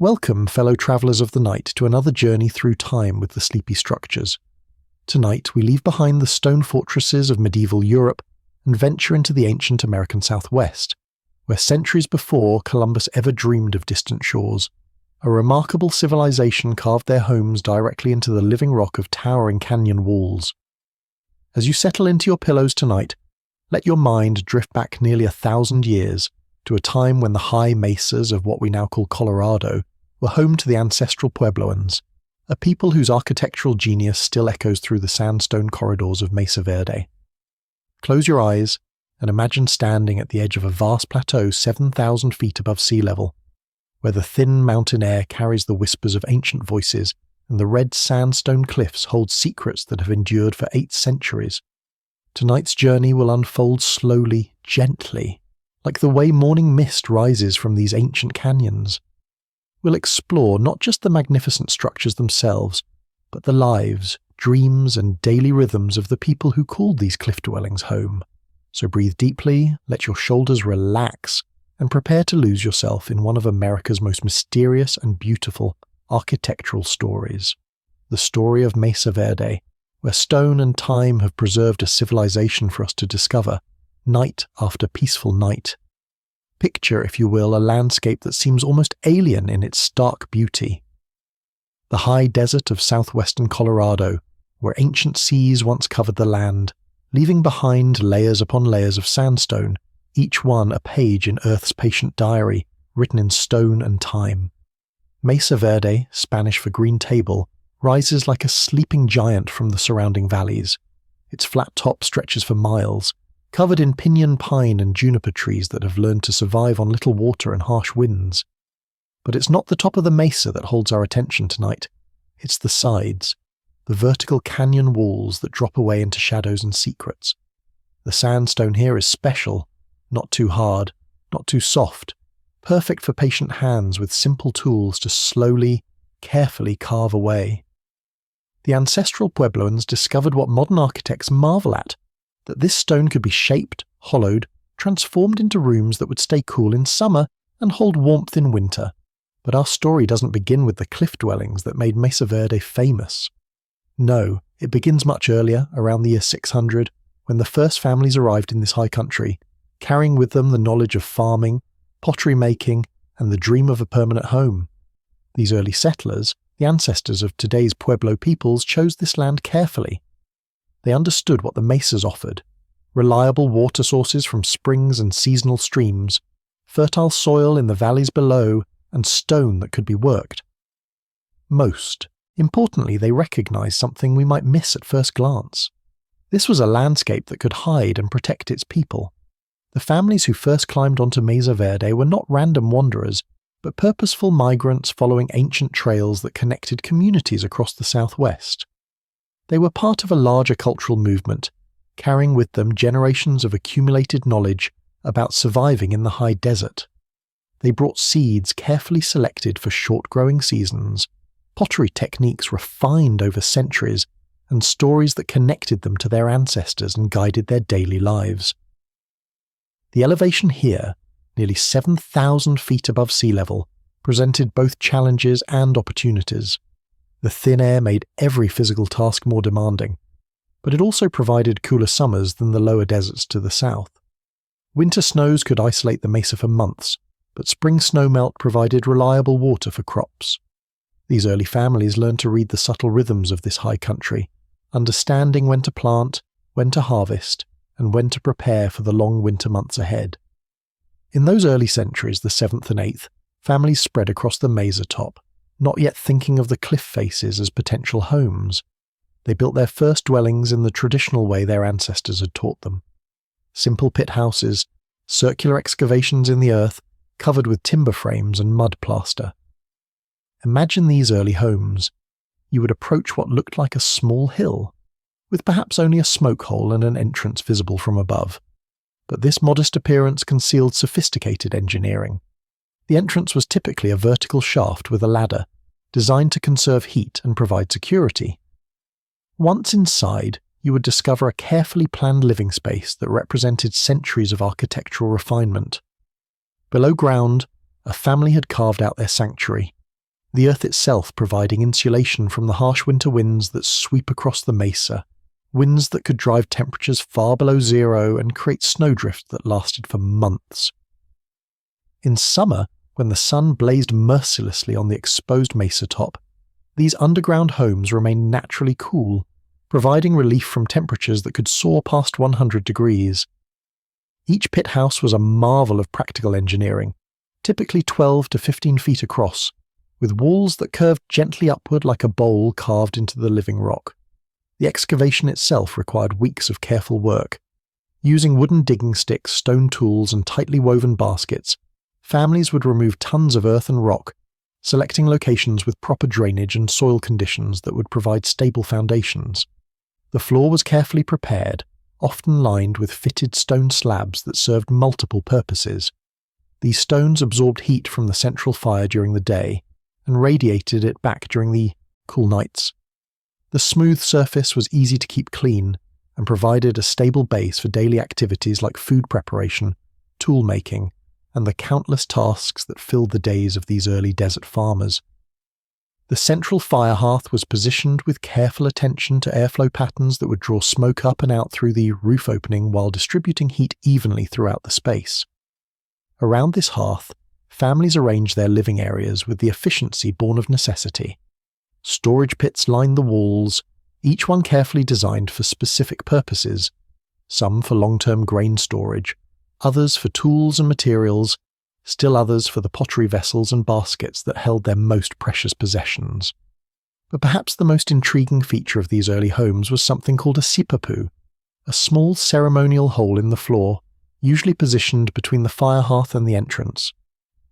Welcome, fellow travellers of the night, to another journey through time with the sleepy structures. Tonight we leave behind the stone fortresses of medieval Europe and venture into the ancient American Southwest, where centuries before Columbus ever dreamed of distant shores, a remarkable civilization carved their homes directly into the living rock of towering canyon walls. As you settle into your pillows tonight, let your mind drift back nearly 1,000 years to a time when the high mesas of what we now call Colorado were home to the Ancestral Puebloans, a people whose architectural genius still echoes through the sandstone corridors of Mesa Verde. Close your eyes and imagine standing at the edge of a vast plateau 7,000 feet above sea level, where the thin mountain air carries the whispers of ancient voices and the red sandstone cliffs hold secrets that have endured for 8 centuries. Tonight's journey will unfold slowly, gently, like the way morning mist rises from these ancient canyons. We'll explore not just the magnificent structures themselves, but the lives, dreams, and daily rhythms of the people who called these cliff dwellings home. So breathe deeply, let your shoulders relax, and prepare to lose yourself in one of America's most mysterious and beautiful architectural stories. The story of Mesa Verde, where stone and time have preserved a civilization for us to discover, night after peaceful night. Picture, if you will, a landscape that seems almost alien in its stark beauty. The high desert of southwestern Colorado, where ancient seas once covered the land, leaving behind layers upon layers of sandstone, each one a page in Earth's patient diary, written in stone and time. Mesa Verde, Spanish for green table, rises like a sleeping giant from the surrounding valleys. Its flat top stretches for miles, covered in pinyon pine and juniper trees that have learned to survive on little water and harsh winds. But it's not the top of the mesa that holds our attention tonight. It's the sides, the vertical canyon walls that drop away into shadows and secrets. The sandstone here is special, not too hard, not too soft, perfect for patient hands with simple tools to slowly, carefully carve away. The ancestral Puebloans discovered what modern architects marvel at, that this stone could be shaped, hollowed, transformed into rooms that would stay cool in summer and hold warmth in winter. But our story doesn't begin with the cliff dwellings that made Mesa Verde famous. No, it begins much earlier, around the year 600, when the first families arrived in this high country, carrying with them the knowledge of farming, pottery making, and the dream of a permanent home. These early settlers, the ancestors of today's Pueblo peoples, chose this land carefully. They understood what the mesas offered: reliable water sources from springs and seasonal streams, fertile soil in the valleys below, and stone that could be worked. Most importantly, they recognized something we might miss at first glance. This was a landscape that could hide and protect its people. The families who first climbed onto Mesa Verde were not random wanderers, but purposeful migrants following ancient trails that connected communities across the Southwest. They were part of a larger cultural movement, carrying with them generations of accumulated knowledge about surviving in the high desert. They brought seeds carefully selected for short-growing seasons, pottery techniques refined over centuries, and stories that connected them to their ancestors and guided their daily lives. The elevation here, nearly 7,000 feet above sea level, presented both challenges and opportunities. The thin air made every physical task more demanding, but it also provided cooler summers than the lower deserts to the south. Winter snows could isolate the mesa for months, but spring snowmelt provided reliable water for crops. These early families learned to read the subtle rhythms of this high country, understanding when to plant, when to harvest, and when to prepare for the long winter months ahead. In those early centuries, the 7th and 8th, families spread across the mesa top, not yet thinking of the cliff faces as potential homes. They built their first dwellings in the traditional way their ancestors had taught them. Simple pit houses, circular excavations in the earth, covered with timber frames and mud plaster. Imagine these early homes. You would approach what looked like a small hill, with perhaps only a smoke hole and an entrance visible from above. But this modest appearance concealed sophisticated engineering. The entrance was typically a vertical shaft with a ladder, designed to conserve heat and provide security. Once inside, you would discover a carefully planned living space that represented centuries of architectural refinement. Below ground, a family had carved out their sanctuary, the earth itself providing insulation from the harsh winter winds that sweep across the mesa, winds that could drive temperatures far below zero and create snowdrift that lasted for months. In summer, when the sun blazed mercilessly on the exposed mesa top, these underground homes remained naturally cool, providing relief from temperatures that could soar past 100 degrees. Each pit house was a marvel of practical engineering, typically 12 to 15 feet across, with walls that curved gently upward like a bowl carved into the living rock. The excavation itself required weeks of careful work. Using wooden digging sticks, stone tools, and tightly woven baskets, families would remove tons of earth and rock, selecting locations with proper drainage and soil conditions that would provide stable foundations. The floor was carefully prepared, often lined with fitted stone slabs that served multiple purposes. These stones absorbed heat from the central fire during the day and radiated it back during the cool nights. The smooth surface was easy to keep clean and provided a stable base for daily activities like food preparation, tool making, and the countless tasks that filled the days of these early desert farmers. The central fire hearth was positioned with careful attention to airflow patterns that would draw smoke up and out through the roof opening while distributing heat evenly throughout the space. Around this hearth, families arranged their living areas with the efficiency born of necessity. Storage pits lined the walls, each one carefully designed for specific purposes, some for long-term grain storage, others for tools and materials, still others for the pottery vessels and baskets that held their most precious possessions. But perhaps the most intriguing feature of these early homes was something called a sipapu, a small ceremonial hole in the floor, usually positioned between the fire hearth and the entrance.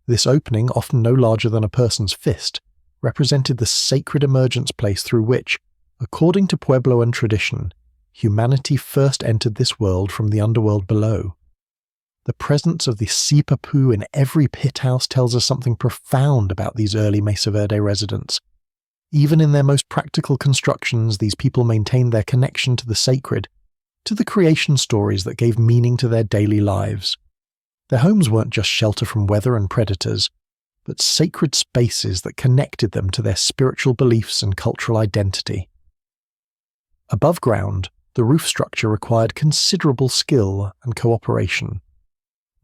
This opening, often no larger than a person's fist, represented the sacred emergence place through which, according to Puebloan tradition, humanity first entered this world from the underworld below. The presence of the sipapu in every pit house tells us something profound about these early Mesa Verde residents. Even in their most practical constructions, these people maintained their connection to the sacred, to the creation stories that gave meaning to their daily lives. Their homes weren't just shelter from weather and predators, but sacred spaces that connected them to their spiritual beliefs and cultural identity. Above ground, the roof structure required considerable skill and cooperation.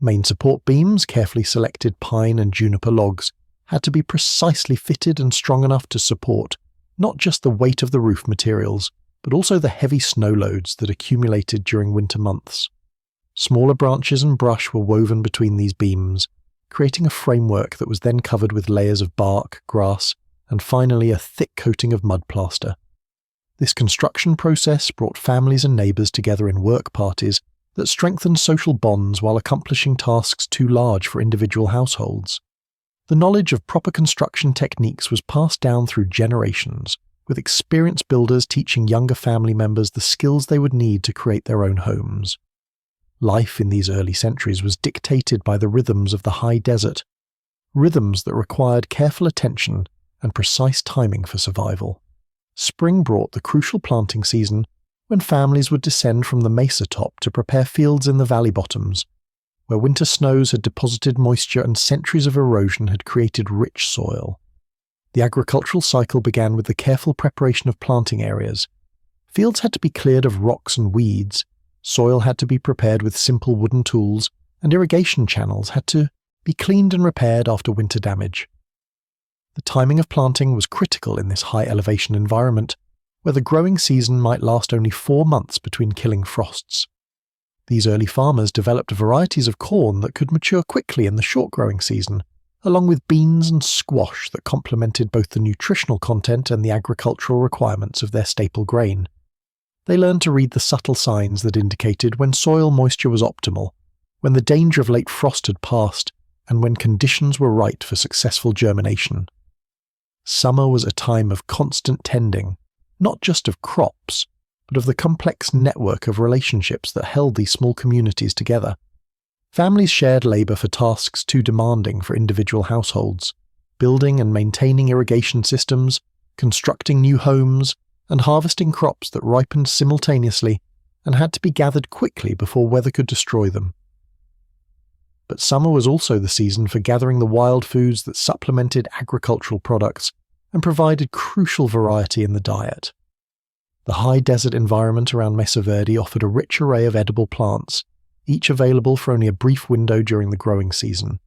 Main support beams, carefully selected pine and juniper logs, had to be precisely fitted and strong enough to support not just the weight of the roof materials, but also the heavy snow loads that accumulated during winter months. Smaller branches and brush were woven between these beams, creating a framework that was then covered with layers of bark, grass, and finally a thick coating of mud plaster. This construction process brought families and neighbours together in work parties that strengthened social bonds while accomplishing tasks too large for individual households. The knowledge of proper construction techniques was passed down through generations, with experienced builders teaching younger family members the skills they would need to create their own homes. Life in these early centuries was dictated by the rhythms of the high desert, rhythms that required careful attention and precise timing for survival. Spring brought the crucial planting season when families would descend from the mesa top to prepare fields in the valley bottoms, where winter snows had deposited moisture and centuries of erosion had created rich soil. The agricultural cycle began with the careful preparation of planting areas. Fields had to be cleared of rocks and weeds, soil had to be prepared with simple wooden tools, and irrigation channels had to be cleaned and repaired after winter damage. The timing of planting was critical in this high-elevation environment, where the growing season might last only 4 months between killing frosts. These early farmers developed varieties of corn that could mature quickly in the short growing season, along with beans and squash that complemented both the nutritional content and the agricultural requirements of their staple grain. They learned to read the subtle signs that indicated when soil moisture was optimal, when the danger of late frost had passed, and when conditions were right for successful germination. Summer was a time of constant tending, not just of crops, but of the complex network of relationships that held these small communities together. Families shared labour for tasks too demanding for individual households, building and maintaining irrigation systems, constructing new homes, and harvesting crops that ripened simultaneously and had to be gathered quickly before weather could destroy them. but summer was also the season for gathering the wild foods that supplemented agricultural products and provided crucial variety in the diet. The high desert environment around Mesa Verde offered a rich array of edible plants, each available for only a brief window during the growing season.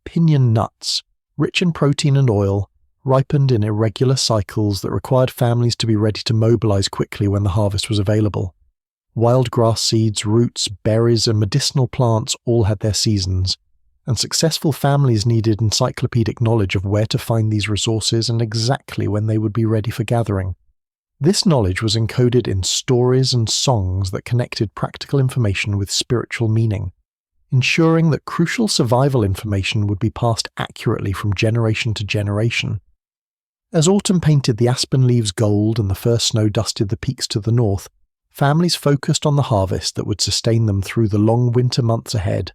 Pinyon nuts, rich in protein and oil, ripened in irregular cycles that required families to be ready to mobilize quickly when the harvest was available. Wild grass seeds, roots, berries, and medicinal plants all had their seasons, and successful families needed encyclopedic knowledge of where to find these resources and exactly when they would be ready for gathering. This knowledge was encoded in stories and songs that connected practical information with spiritual meaning, ensuring that crucial survival information would be passed accurately from generation to generation. As autumn painted the aspen leaves gold and the first snow dusted the peaks to the north, families focused on the harvest that would sustain them through the long winter months ahead.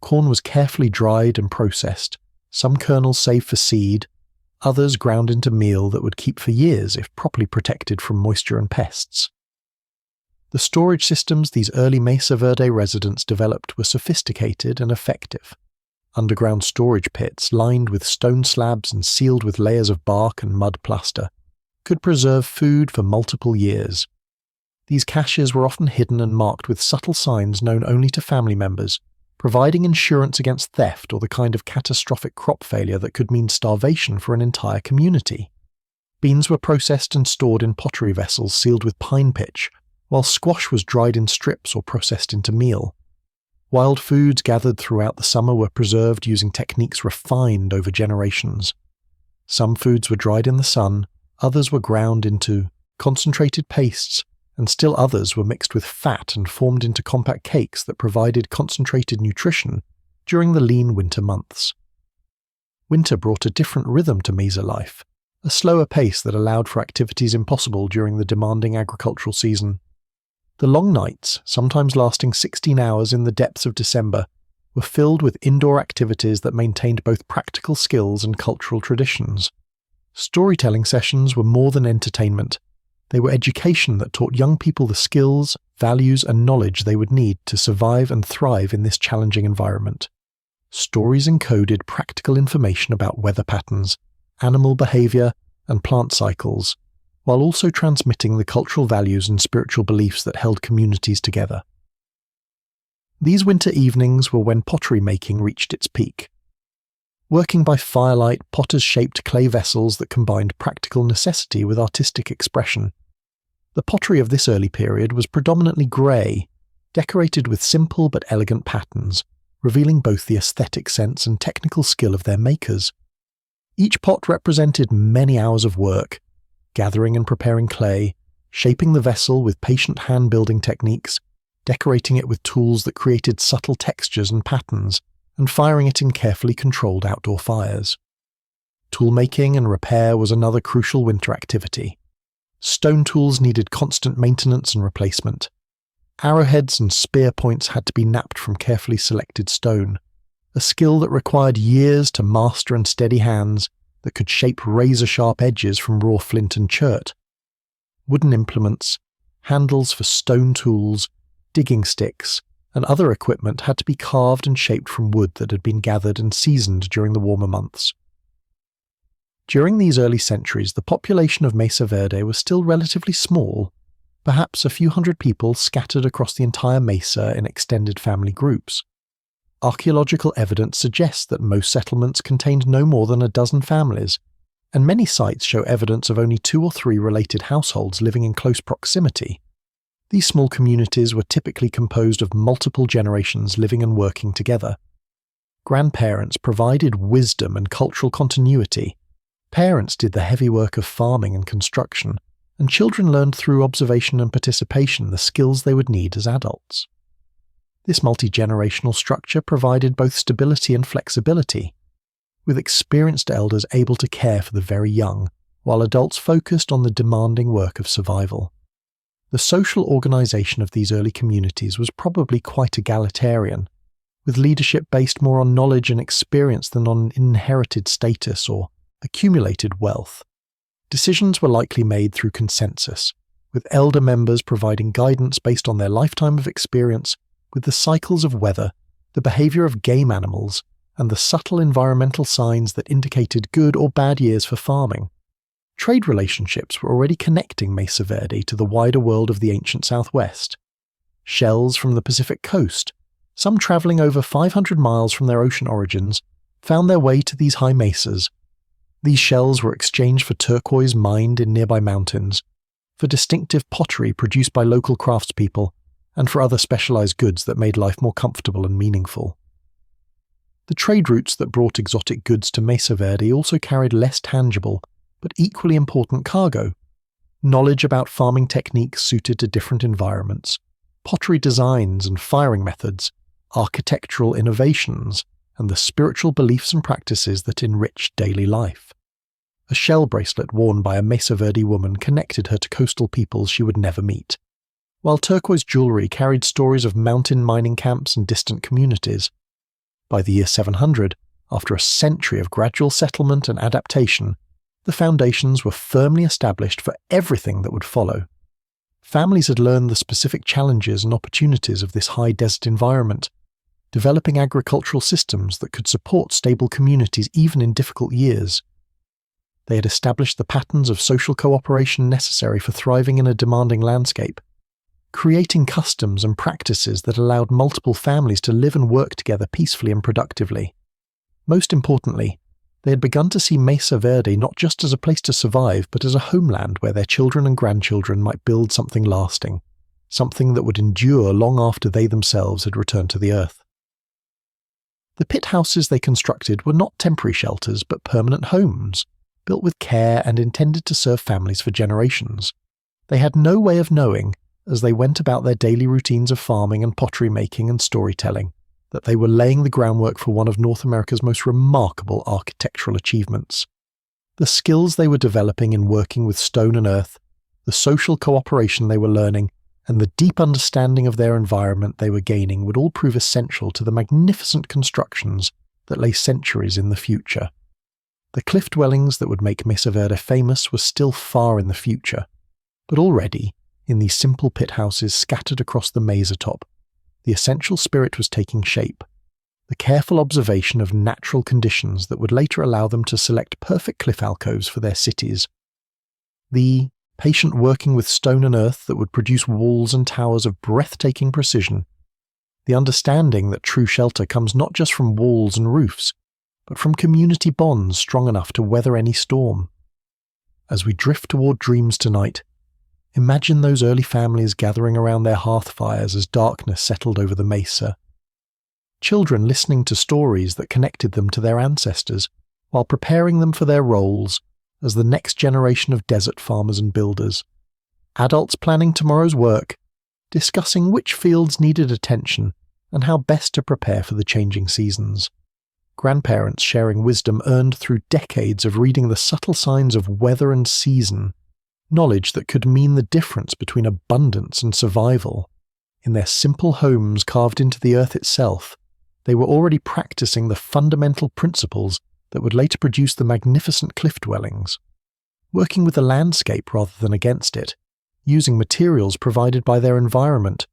Corn was carefully dried and processed, some kernels saved for seed, others ground into meal that would keep for years if properly protected from moisture and pests. The storage systems these early Mesa Verde residents developed were sophisticated and effective. Underground storage pits, lined with stone slabs and sealed with layers of bark and mud plaster, could preserve food for multiple years. These caches were often hidden and marked with subtle signs known only to family members, providing insurance against theft or the kind of catastrophic crop failure that could mean starvation for an entire community. Beans were processed and stored in pottery vessels sealed with pine pitch, while squash was dried in strips or processed into meal. Wild foods gathered throughout the summer were preserved using techniques refined over generations. Some foods were dried in the sun, others were ground into concentrated pastes, and still others were mixed with fat and formed into compact cakes that provided concentrated nutrition during the lean winter months. Winter brought a different rhythm to Mesa life, a slower pace that allowed for activities impossible during the demanding agricultural season. The long nights, sometimes lasting 16 hours in the depths of December, were filled with indoor activities that maintained both practical skills and cultural traditions. Storytelling sessions were more than entertainment. They were education that taught young people the skills, values, and knowledge they would need to survive and thrive in this challenging environment. Stories encoded practical information about weather patterns, animal behavior, and plant cycles, while also transmitting the cultural values and spiritual beliefs that held communities together. These winter evenings were when pottery making reached its peak. Working by firelight, potters shaped clay vessels that combined practical necessity with artistic expression. The pottery of this early period was predominantly grey, decorated with simple but elegant patterns, revealing both the aesthetic sense and technical skill of their makers. Each pot represented many hours of work, gathering and preparing clay, shaping the vessel with patient hand-building techniques, decorating it with tools that created subtle textures and patterns, and firing it in carefully controlled outdoor fires. Toolmaking and repair was another crucial winter activity. Stone tools needed constant maintenance and replacement. Arrowheads and spear points had to be knapped from carefully selected stone, a skill that required years to master and steady hands that could shape razor-sharp edges from raw flint and chert. Wooden implements, handles for stone tools, digging sticks, and other equipment had to be carved and shaped from wood that had been gathered and seasoned during the warmer months. During these early centuries, the population of Mesa Verde was still relatively small, perhaps a few hundred people scattered across the entire mesa in extended family groups. Archaeological evidence suggests that most settlements contained no more than a dozen families, and many sites show evidence of only 2 or 3 related households living in close proximity. These small communities were typically composed of multiple generations living and working together. Grandparents provided wisdom and cultural continuity. Parents did the heavy work of farming and construction, and children learned through observation and participation the skills they would need as adults. This multi-generational structure provided both stability and flexibility, with experienced elders able to care for the very young, while adults focused on the demanding work of survival. The social organization of these early communities was probably quite egalitarian, with leadership based more on knowledge and experience than on inherited status or accumulated wealth. Decisions were likely made through consensus, with elder members providing guidance based on their lifetime of experience with the cycles of weather the behavior of game animals, and the subtle environmental signs that indicated good or bad years for farming. Trade relationships were already connecting Mesa Verde to the wider world of the ancient Southwest. Shells from the Pacific coast, some travelling over 500 miles from their ocean origins, found their way to these high mesas. These shells were exchanged for turquoise mined in nearby mountains, for distinctive pottery produced by local craftspeople, and for other specialised goods that made life more comfortable and meaningful. The trade routes that brought exotic goods to Mesa Verde also carried less tangible, but equally important cargo: knowledge about farming techniques suited to different environments, pottery designs and firing methods, architectural innovations, and the spiritual beliefs and practices that enriched daily life. A shell bracelet worn by a Mesa Verde woman connected her to coastal peoples she would never meet, while turquoise jewellery carried stories of mountain mining camps and distant communities. By the year 700, after a century of gradual settlement and adaptation, the foundations were firmly established for everything that would follow. Families had learned the specific challenges and opportunities of this high desert environment, developing agricultural systems that could support stable communities even in difficult years. They had established the patterns of social cooperation necessary for thriving in a demanding landscape, creating customs and practices that allowed multiple families to live and work together peacefully and productively. Most importantly, they had begun to see Mesa Verde not just as a place to survive, but as a homeland where their children and grandchildren might build something lasting, something that would endure long after they themselves had returned to the earth. The pit houses they constructed were not temporary shelters, but permanent homes, built with care and intended to serve families for generations. They had no way of knowing, as they went about their daily routines of farming and pottery making and storytelling, that they were laying the groundwork for one of North America's most remarkable architectural achievements. The skills they were developing in working with stone and earth, the social cooperation they were learning, and the deep understanding of their environment they were gaining would all prove essential to the magnificent constructions that lay centuries in the future. The cliff dwellings that would make Mesa Verde famous were still far in the future, but already, in these simple pit houses scattered across the mesa top, the essential spirit was taking shape, the careful observation of natural conditions that would later allow them to select perfect cliff alcoves for their cities, the patient working with stone and earth that would produce walls and towers of breathtaking precision, the understanding that true shelter comes not just from walls and roofs, but from community bonds strong enough to weather any storm. As we drift toward dreams tonight, imagine those early families gathering around their hearth fires as darkness settled over the mesa. Children listening to stories that connected them to their ancestors, while preparing them for their roles as the next generation of desert farmers and builders. Adults planning tomorrow's work, discussing which fields needed attention and how best to prepare for the changing seasons. Grandparents sharing wisdom earned through decades of reading the subtle signs of weather and season, knowledge that could mean the difference between abundance and survival. In their simple homes carved into the earth itself, they were already practicing the fundamental principles that would later produce the magnificent cliff dwellings, working with the landscape rather than against it, using materials provided by their environment,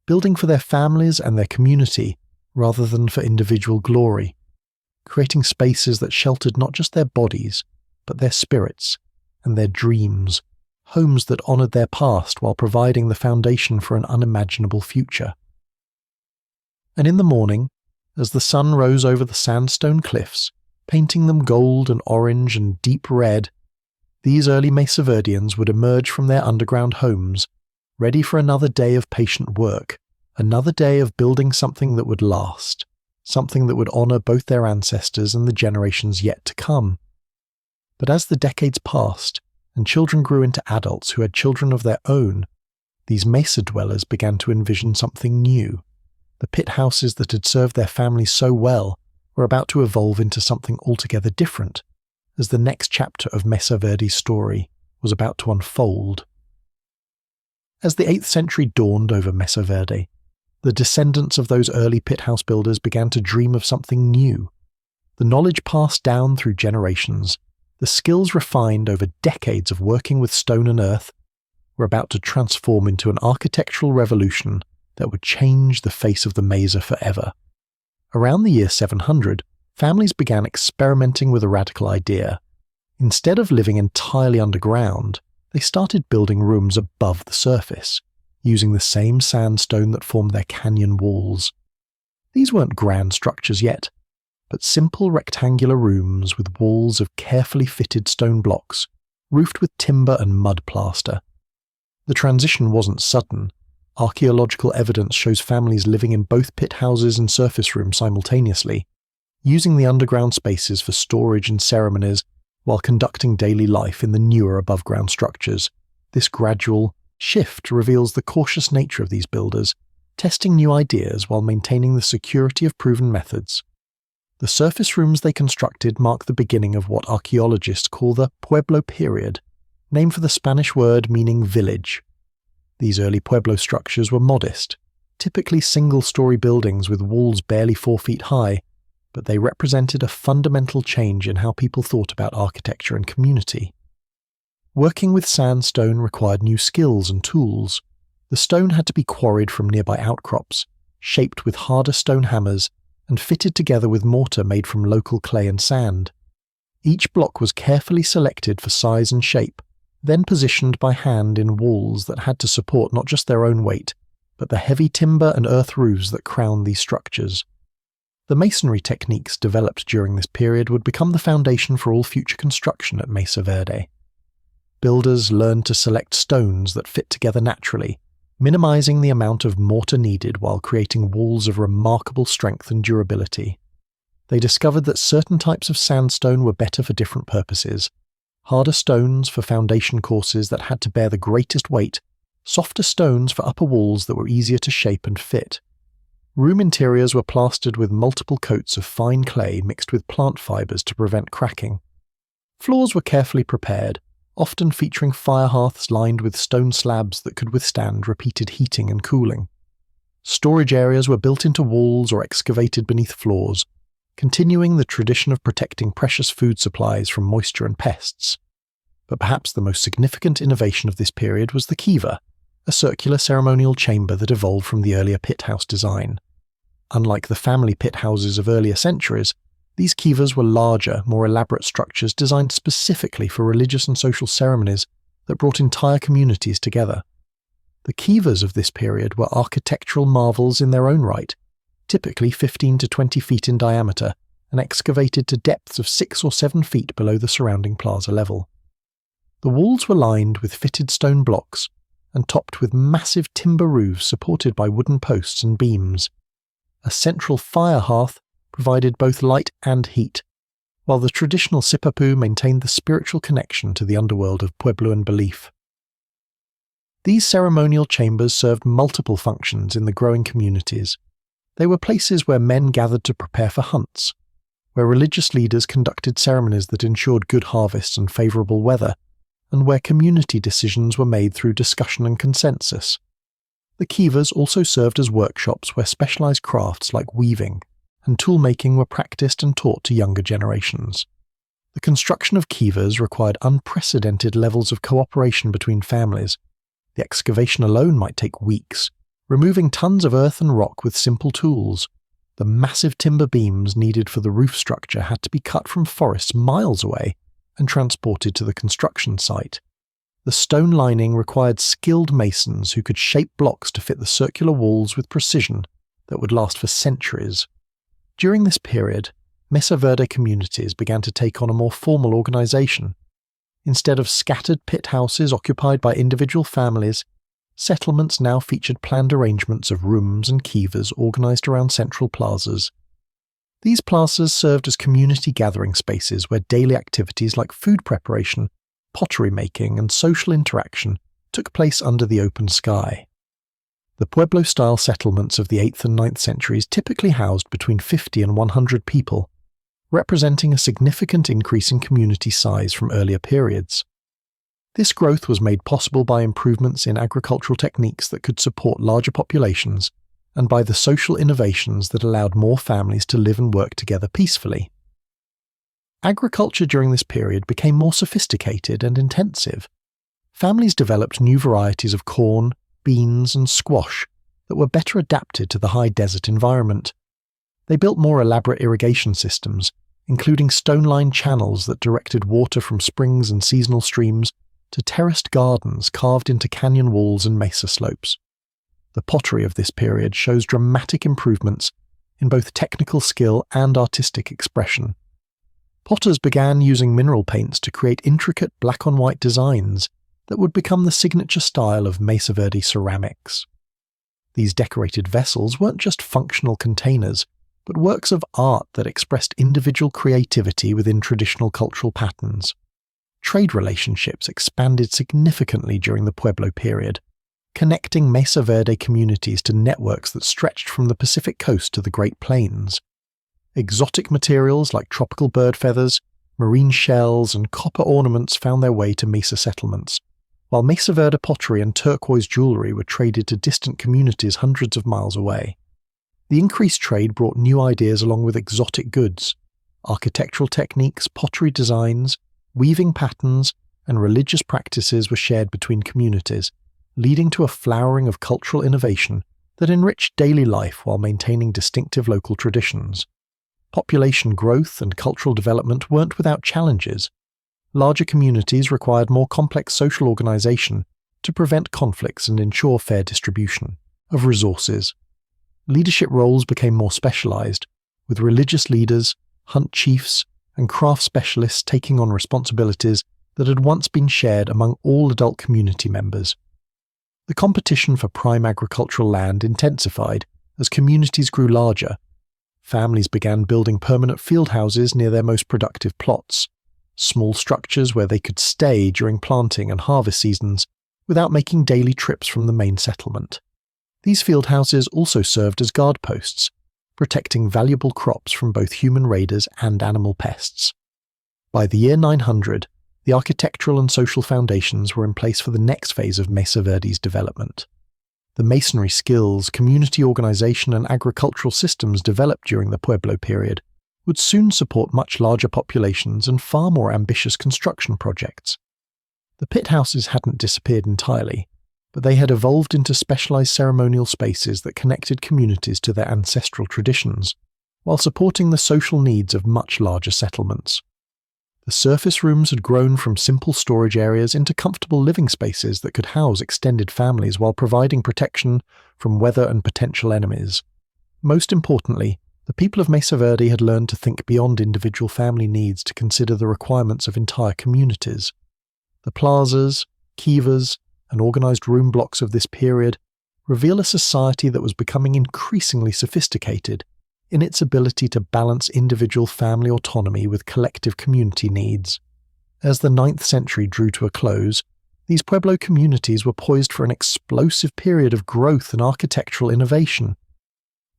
building for their families and their community rather than for individual glory, creating spaces that sheltered not just their bodies, but their spirits and their dreams, homes that honoured their past while providing the foundation for an unimaginable future. And in the morning, as the sun rose over the sandstone cliffs, painting them gold and orange and deep red, these early Mesa Verdeans would emerge from their underground homes, ready for another day of patient work, another day of building something that would last, something that would honour both their ancestors and the generations yet to come. But as the decades passed, and children grew into adults who had children of their own, these mesa dwellers began to envision something new. The pit houses that had served their families so well were about to evolve into something altogether different, as the next chapter of Mesa Verde's story was about to unfold. As the 8th century dawned over Mesa Verde, the descendants of those early pit house builders began to dream of something new. The knowledge passed down through generations, the skills refined over decades of working with stone and earth, were about to transform into an architectural revolution that would change the face of the mesa forever. Around the year 700, families began experimenting with a radical idea. Instead of living entirely underground, they started building rooms above the surface, using the same sandstone that formed their canyon walls. These weren't grand structures yet, but simple rectangular rooms with walls of carefully fitted stone blocks, roofed with timber and mud plaster. The transition wasn't sudden. Archaeological evidence shows families living in both pit houses and surface rooms simultaneously, using the underground spaces for storage and ceremonies while conducting daily life in the newer above-ground structures. This gradual shift reveals the cautious nature of these builders, testing new ideas while maintaining the security of proven methods. The surface rooms they constructed mark the beginning of what archaeologists call the Pueblo period, named for the Spanish word meaning village. These early Pueblo structures were modest, typically single-story buildings with walls barely 4 feet high, but they represented a fundamental change in how people thought about architecture and community. Working with sandstone required new skills and tools. The stone had to be quarried from nearby outcrops, shaped with harder stone hammers, and fitted together with mortar made from local clay and sand. Each block was carefully selected for size and shape, then positioned by hand in walls that had to support not just their own weight, but the heavy timber and earth roofs that crowned these structures. The masonry techniques developed during this period would become the foundation for all future construction at Mesa Verde. Builders learned to select stones that fit together naturally, minimizing the amount of mortar needed while creating walls of remarkable strength and durability. They discovered that certain types of sandstone were better for different purposes: harder stones for foundation courses that had to bear the greatest weight, softer stones for upper walls that were easier to shape and fit. Room interiors were plastered with multiple coats of fine clay mixed with plant fibers to prevent cracking. Floors were carefully prepared, often featuring fire hearths lined with stone slabs that could withstand repeated heating and cooling. Storage areas were built into walls or excavated beneath floors, continuing the tradition of protecting precious food supplies from moisture and pests. But perhaps the most significant innovation of this period was the kiva, a circular ceremonial chamber that evolved from the earlier pit house design. Unlike the family pit houses of earlier centuries, these kivas were larger, more elaborate structures designed specifically for religious and social ceremonies that brought entire communities together. The kivas of this period were architectural marvels in their own right, typically 15 to 20 feet in diameter and excavated to depths of 6 or 7 feet below the surrounding plaza level. The walls were lined with fitted stone blocks and topped with massive timber roofs supported by wooden posts and beams. A central fire hearth provided both light and heat, while the traditional sipapu maintained the spiritual connection to the underworld of Puebloan belief. These ceremonial chambers served multiple functions in the growing communities. They were places where men gathered to prepare for hunts, where religious leaders conducted ceremonies that ensured good harvests and favourable weather, and where community decisions were made through discussion and consensus. The kivas also served as workshops where specialised crafts like weaving and tool-making were practised and taught to younger generations. The construction of kivas required unprecedented levels of cooperation between families. The excavation alone might take weeks, removing tons of earth and rock with simple tools. The massive timber beams needed for the roof structure had to be cut from forests miles away and transported to the construction site. The stone lining required skilled masons who could shape blocks to fit the circular walls with precision that would last for centuries. During this period, Mesa Verde communities began to take on a more formal organisation. Instead of scattered pit houses occupied by individual families, settlements now featured planned arrangements of rooms and kivas organised around central plazas. These plazas served as community gathering spaces where daily activities like food preparation, pottery making, and social interaction took place under the open sky. The Pueblo-style settlements of the 8th and 9th centuries typically housed between 50 and 100 people, representing a significant increase in community size from earlier periods. This growth was made possible by improvements in agricultural techniques that could support larger populations, and by the social innovations that allowed more families to live and work together peacefully. Agriculture during this period became more sophisticated and intensive. Families developed new varieties of corn, beans, and squash that were better adapted to the high desert environment. They built more elaborate irrigation systems, including stone-lined channels that directed water from springs and seasonal streams to terraced gardens carved into canyon walls and mesa slopes. The pottery of this period shows dramatic improvements in both technical skill and artistic expression. Potters began using mineral paints to create intricate black-on-white designs that would become the signature style of Mesa Verde ceramics. These decorated vessels weren't just functional containers, but works of art that expressed individual creativity within traditional cultural patterns. Trade relationships expanded significantly during the Pueblo period, connecting Mesa Verde communities to networks that stretched from the Pacific coast to the Great Plains. Exotic materials like tropical bird feathers, marine shells, and copper ornaments found their way to Mesa settlements, while Mesa Verde pottery and turquoise jewelry were traded to distant communities hundreds of miles away. The increased trade brought new ideas along with exotic goods. Architectural techniques, pottery designs, weaving patterns, and religious practices were shared between communities, leading to a flowering of cultural innovation that enriched daily life while maintaining distinctive local traditions. Population growth and cultural development weren't without challenges. Larger communities required more complex social organization to prevent conflicts and ensure fair distribution of resources. Leadership roles became more specialized, with religious leaders, hunt chiefs, and craft specialists taking on responsibilities that had once been shared among all adult community members. The competition for prime agricultural land intensified as communities grew larger. Families began building permanent field houses near their most productive plots, small structures where they could stay during planting and harvest seasons without making daily trips from the main settlement. These field houses also served as guard posts, protecting valuable crops from both human raiders and animal pests. By the year 900, the architectural and social foundations were in place for the next phase of Mesa Verde's development. The masonry skills, community organization, and agricultural systems developed during the Pueblo period would soon support much larger populations and far more ambitious construction projects. The pit houses hadn't disappeared entirely, but they had evolved into specialized ceremonial spaces that connected communities to their ancestral traditions, while supporting the social needs of much larger settlements. The surface rooms had grown from simple storage areas into comfortable living spaces that could house extended families while providing protection from weather and potential enemies. Most importantly, the people of Mesa Verde had learned to think beyond individual family needs to consider the requirements of entire communities. The plazas, kivas, and organized room blocks of this period reveal a society that was becoming increasingly sophisticated in its ability to balance individual family autonomy with collective community needs. As the 9th century drew to a close, these Pueblo communities were poised for an explosive period of growth and architectural innovation.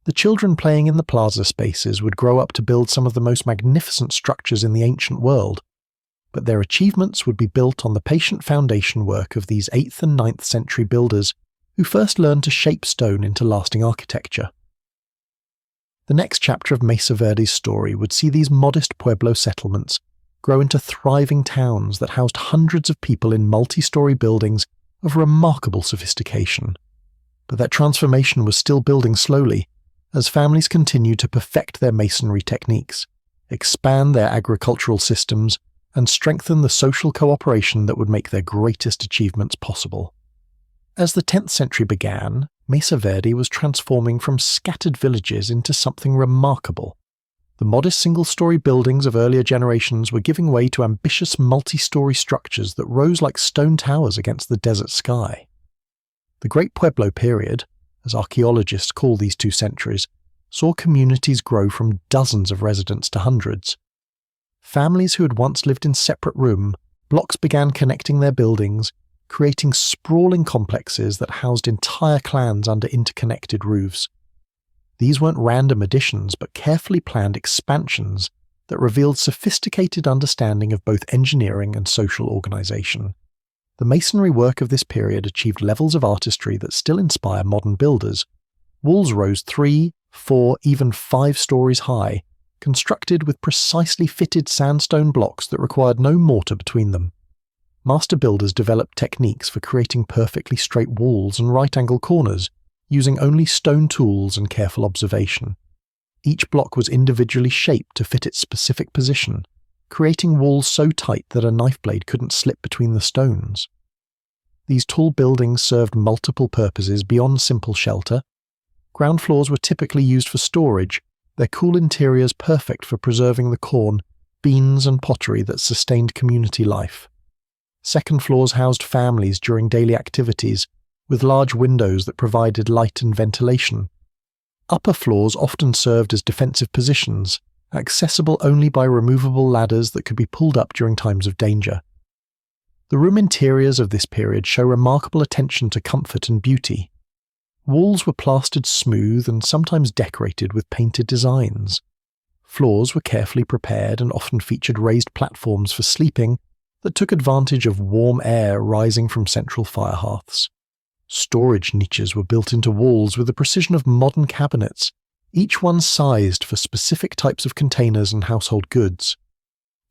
The children playing in the plaza spaces would grow up to build some of the most magnificent structures in the ancient world, but their achievements would be built on the patient foundation work of these 8th and 9th century builders who first learned to shape stone into lasting architecture. The next chapter of Mesa Verde's story would see these modest Pueblo settlements grow into thriving towns that housed hundreds of people in multi-story buildings of remarkable sophistication. But that transformation was still building slowly, as families continued to perfect their masonry techniques, expand their agricultural systems, and strengthen the social cooperation that would make their greatest achievements possible. As the 10th century began, Mesa Verde was transforming from scattered villages into something remarkable. The modest single-story buildings of earlier generations were giving way to ambitious multi-story structures that rose like stone towers against the desert sky. The Great Pueblo period, as archaeologists call these 2 centuries, saw communities grow from dozens of residents to hundreds. Families who had once lived in separate blocks began connecting their buildings, creating sprawling complexes that housed entire clans under interconnected roofs. These weren't random additions, but carefully planned expansions that revealed sophisticated understanding of both engineering and social organization. The masonry work of this period achieved levels of artistry that still inspire modern builders. Walls rose 3, 4, even 5 stories high, constructed with precisely fitted sandstone blocks that required no mortar between them. Master builders developed techniques for creating perfectly straight walls and right-angle corners, using only stone tools and careful observation. Each block was individually shaped to fit its specific position, creating walls so tight that a knife blade couldn't slip between the stones. These tall buildings served multiple purposes beyond simple shelter. Ground floors were typically used for storage, their cool interiors perfect for preserving the corn, beans and pottery that sustained community life. Second floors housed families during daily activities, with large windows that provided light and ventilation. Upper floors often served as defensive positions, accessible only by removable ladders that could be pulled up during times of danger. The room interiors of this period show remarkable attention to comfort and beauty. Walls were plastered smooth and sometimes decorated with painted designs. Floors were carefully prepared and often featured raised platforms for sleeping that took advantage of warm air rising from central fire hearths. Storage niches were built into walls with the precision of modern cabinets, each one sized for specific types of containers and household goods.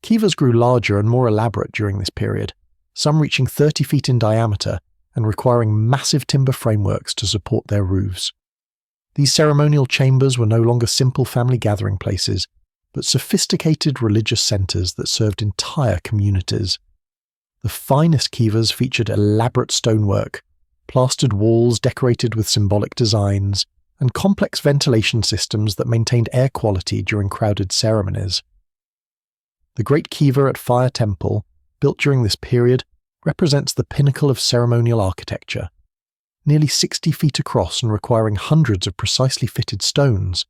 Kivas grew larger and more elaborate during this period, some reaching 30 feet in diameter and requiring massive timber frameworks to support their roofs. These ceremonial chambers were no longer simple family gathering places, but sophisticated religious centers that served entire communities. The finest kivas featured elaborate stonework, plastered walls decorated with symbolic designs, and complex ventilation systems that maintained air quality during crowded ceremonies. The Great Kiva at Fire Temple, built during this period, represents the pinnacle of ceremonial architecture. Nearly 60 feet across and requiring hundreds of precisely fitted stones,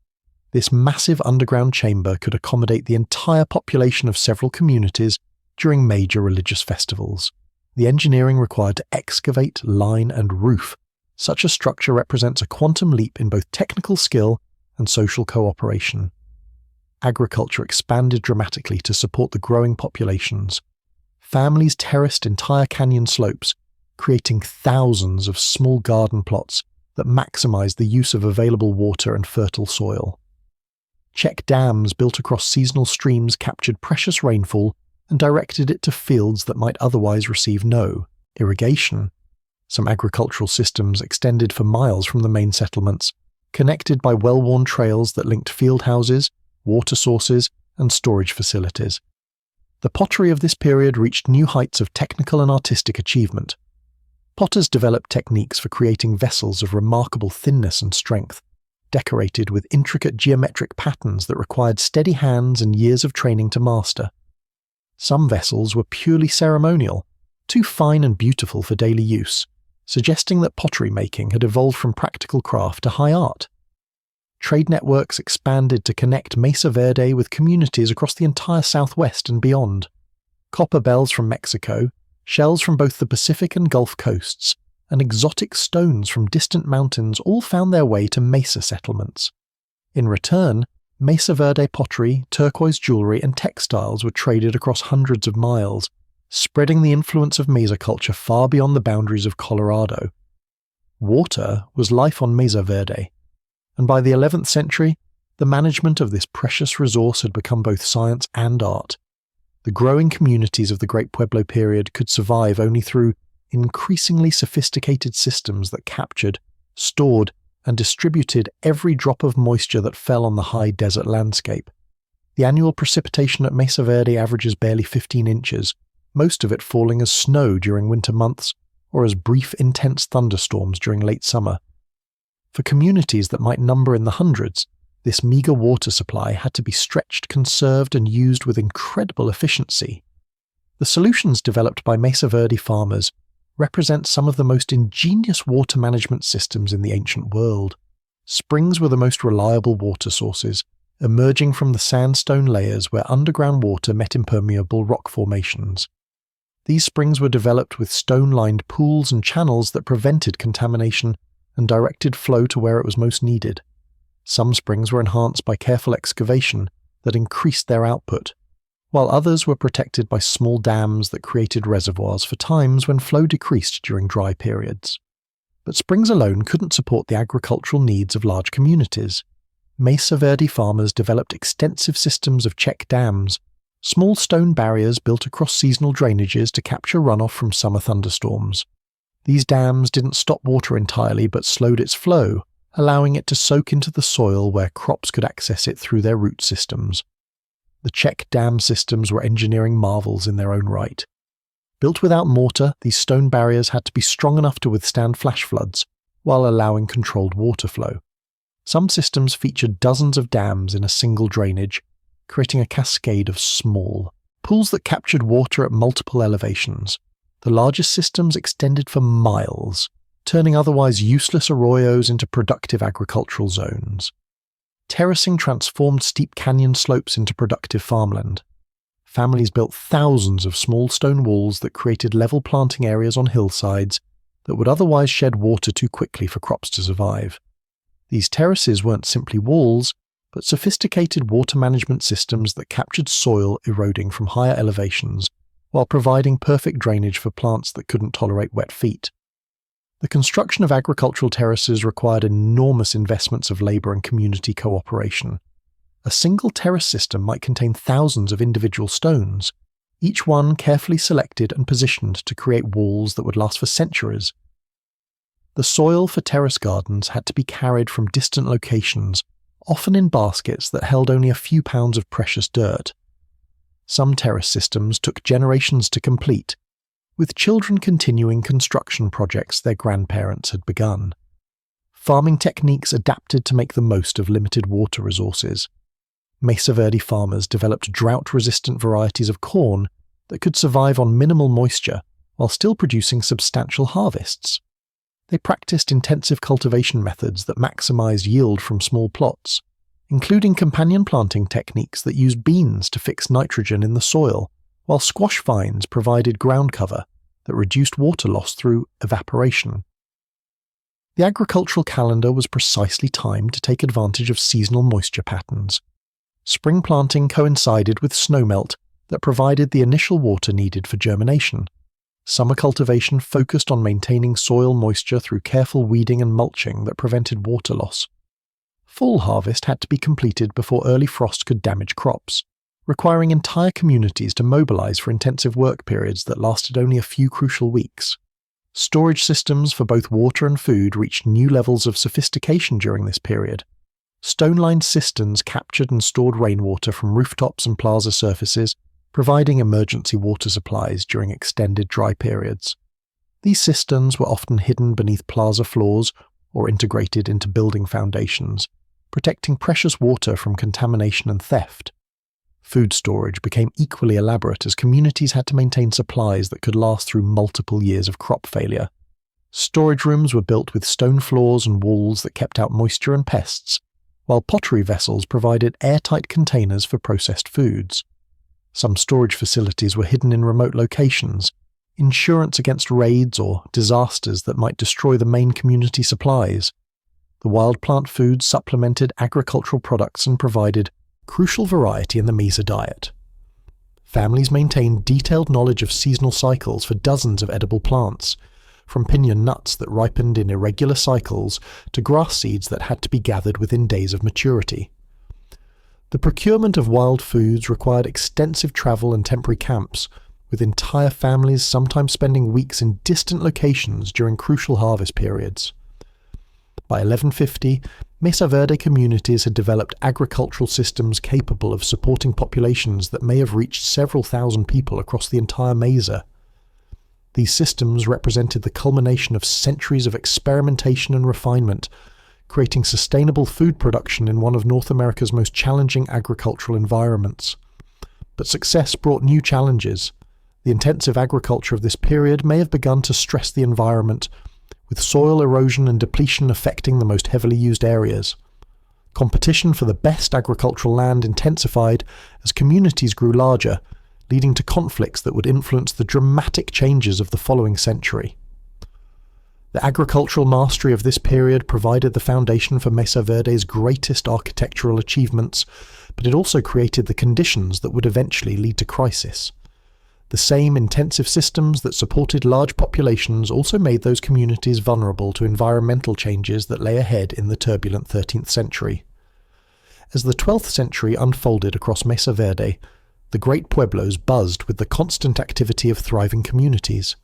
this massive underground chamber could accommodate the entire population of several communities during major religious festivals. The engineering required to excavate, line, and roof such a structure represents a quantum leap in both technical skill and social cooperation. Agriculture expanded dramatically to support the growing populations. Families terraced entire canyon slopes, creating thousands of small garden plots that maximized the use of available water and fertile soil. Check dams built across seasonal streams captured precious rainfall and directed it to fields that might otherwise receive no irrigation. Some agricultural systems extended for miles from the main settlements, connected by well-worn trails that linked field houses, water sources, and storage facilities. The pottery of this period reached new heights of technical and artistic achievement. Potters developed techniques for creating vessels of remarkable thinness and strength, decorated with intricate geometric patterns that required steady hands and years of training to master. Some vessels were purely ceremonial, too fine and beautiful for daily use, suggesting that pottery making had evolved from practical craft to high art. Trade networks expanded to connect Mesa Verde with communities across the entire Southwest and beyond. Copper bells from Mexico, shells from both the Pacific and Gulf coasts, and exotic stones from distant mountains all found their way to Mesa settlements. In return, Mesa Verde pottery, turquoise jewelry, and textiles were traded across hundreds of miles, spreading the influence of Mesa culture far beyond the boundaries of Colorado. Water was life on Mesa Verde, and by the 11th century, the management of this precious resource had become both science and art. The growing communities of the Great Pueblo period could survive only through increasingly sophisticated systems that captured, stored, and distributed every drop of moisture that fell on the high desert landscape. The annual precipitation at Mesa Verde averages barely 15 inches, most of it falling as snow during winter months or as brief intense thunderstorms during late summer. For communities that might number in the hundreds, this meager water supply had to be stretched, conserved, and used with incredible efficiency. The solutions developed by Mesa Verde farmers represent some of the most ingenious water management systems in the ancient world. Springs were the most reliable water sources, emerging from the sandstone layers where underground water met impermeable rock formations. These springs were developed with stone-lined pools and channels that prevented contamination and directed flow to where it was most needed. Some springs were enhanced by careful excavation that increased their output, while others were protected by small dams that created reservoirs for times when flow decreased during dry periods. But springs alone couldn't support the agricultural needs of large communities. Mesa Verde farmers developed extensive systems of check dams, small stone barriers built across seasonal drainages to capture runoff from summer thunderstorms. These dams didn't stop water entirely but slowed its flow, allowing it to soak into the soil where crops could access it through their root systems. The check dam systems were engineering marvels in their own right. Built without mortar, these stone barriers had to be strong enough to withstand flash floods, while allowing controlled water flow. Some systems featured dozens of dams in a single drainage, creating a cascade of small pools that captured water at multiple elevations. The largest systems extended for miles, turning otherwise useless arroyos into productive agricultural zones. Terracing transformed steep canyon slopes into productive farmland. Families built thousands of small stone walls that created level planting areas on hillsides that would otherwise shed water too quickly for crops to survive. These terraces weren't simply walls, but sophisticated water management systems that captured soil eroding from higher elevations while providing perfect drainage for plants that couldn't tolerate wet feet. The construction of agricultural terraces required enormous investments of labour and community cooperation. A single terrace system might contain thousands of individual stones, each one carefully selected and positioned to create walls that would last for centuries. The soil for terrace gardens had to be carried from distant locations, often in baskets that held only a few pounds of precious dirt. Some terrace systems took generations to complete, with children continuing construction projects their grandparents had begun. Farming techniques adapted to make the most of limited water resources. Mesa Verde farmers developed drought-resistant varieties of corn that could survive on minimal moisture while still producing substantial harvests. They practiced intensive cultivation methods that maximized yield from small plots, including companion planting techniques that used beans to fix nitrogen in the soil, while squash vines provided ground cover that reduced water loss through evaporation. The agricultural calendar was precisely timed to take advantage of seasonal moisture patterns. Spring planting coincided with snowmelt that provided the initial water needed for germination. Summer cultivation focused on maintaining soil moisture through careful weeding and mulching that prevented water loss. Fall harvest had to be completed before early frost could damage crops, requiring entire communities to mobilize for intensive work periods that lasted only a few crucial weeks. Storage systems for both water and food reached new levels of sophistication during this period. Stone-lined cisterns captured and stored rainwater from rooftops and plaza surfaces, providing emergency water supplies during extended dry periods. These cisterns were often hidden beneath plaza floors or integrated into building foundations, protecting precious water from contamination and theft. Food storage became equally elaborate as communities had to maintain supplies that could last through multiple years of crop failure. Storage rooms were built with stone floors and walls that kept out moisture and pests, while pottery vessels provided airtight containers for processed foods. Some storage facilities were hidden in remote locations, insurance against raids or disasters that might destroy the main community supplies. The wild plant foods supplemented agricultural products and provided crucial variety in the Mesa diet. Families maintained detailed knowledge of seasonal cycles for dozens of edible plants, from pinyon nuts that ripened in irregular cycles to grass seeds that had to be gathered within days of maturity. The procurement of wild foods required extensive travel and temporary camps, with entire families sometimes spending weeks in distant locations during crucial harvest periods. By 1150, Mesa Verde communities had developed agricultural systems capable of supporting populations that may have reached several thousand people across the entire mesa. These systems represented the culmination of centuries of experimentation and refinement, creating sustainable food production in one of North America's most challenging agricultural environments. But success brought new challenges. The intensive agriculture of this period may have begun to stress the environment, with soil erosion and depletion affecting the most heavily used areas. Competition for the best agricultural land intensified as communities grew larger, leading to conflicts that would influence the dramatic changes of the following century. The agricultural mastery of this period provided the foundation for Mesa Verde's greatest architectural achievements, but it also created the conditions that would eventually lead to crisis. The same intensive systems that supported large populations also made those communities vulnerable to environmental changes that lay ahead in the turbulent 13th century. As the 12th century unfolded across Mesa Verde, the great pueblos buzzed with the constant activity of thriving communities.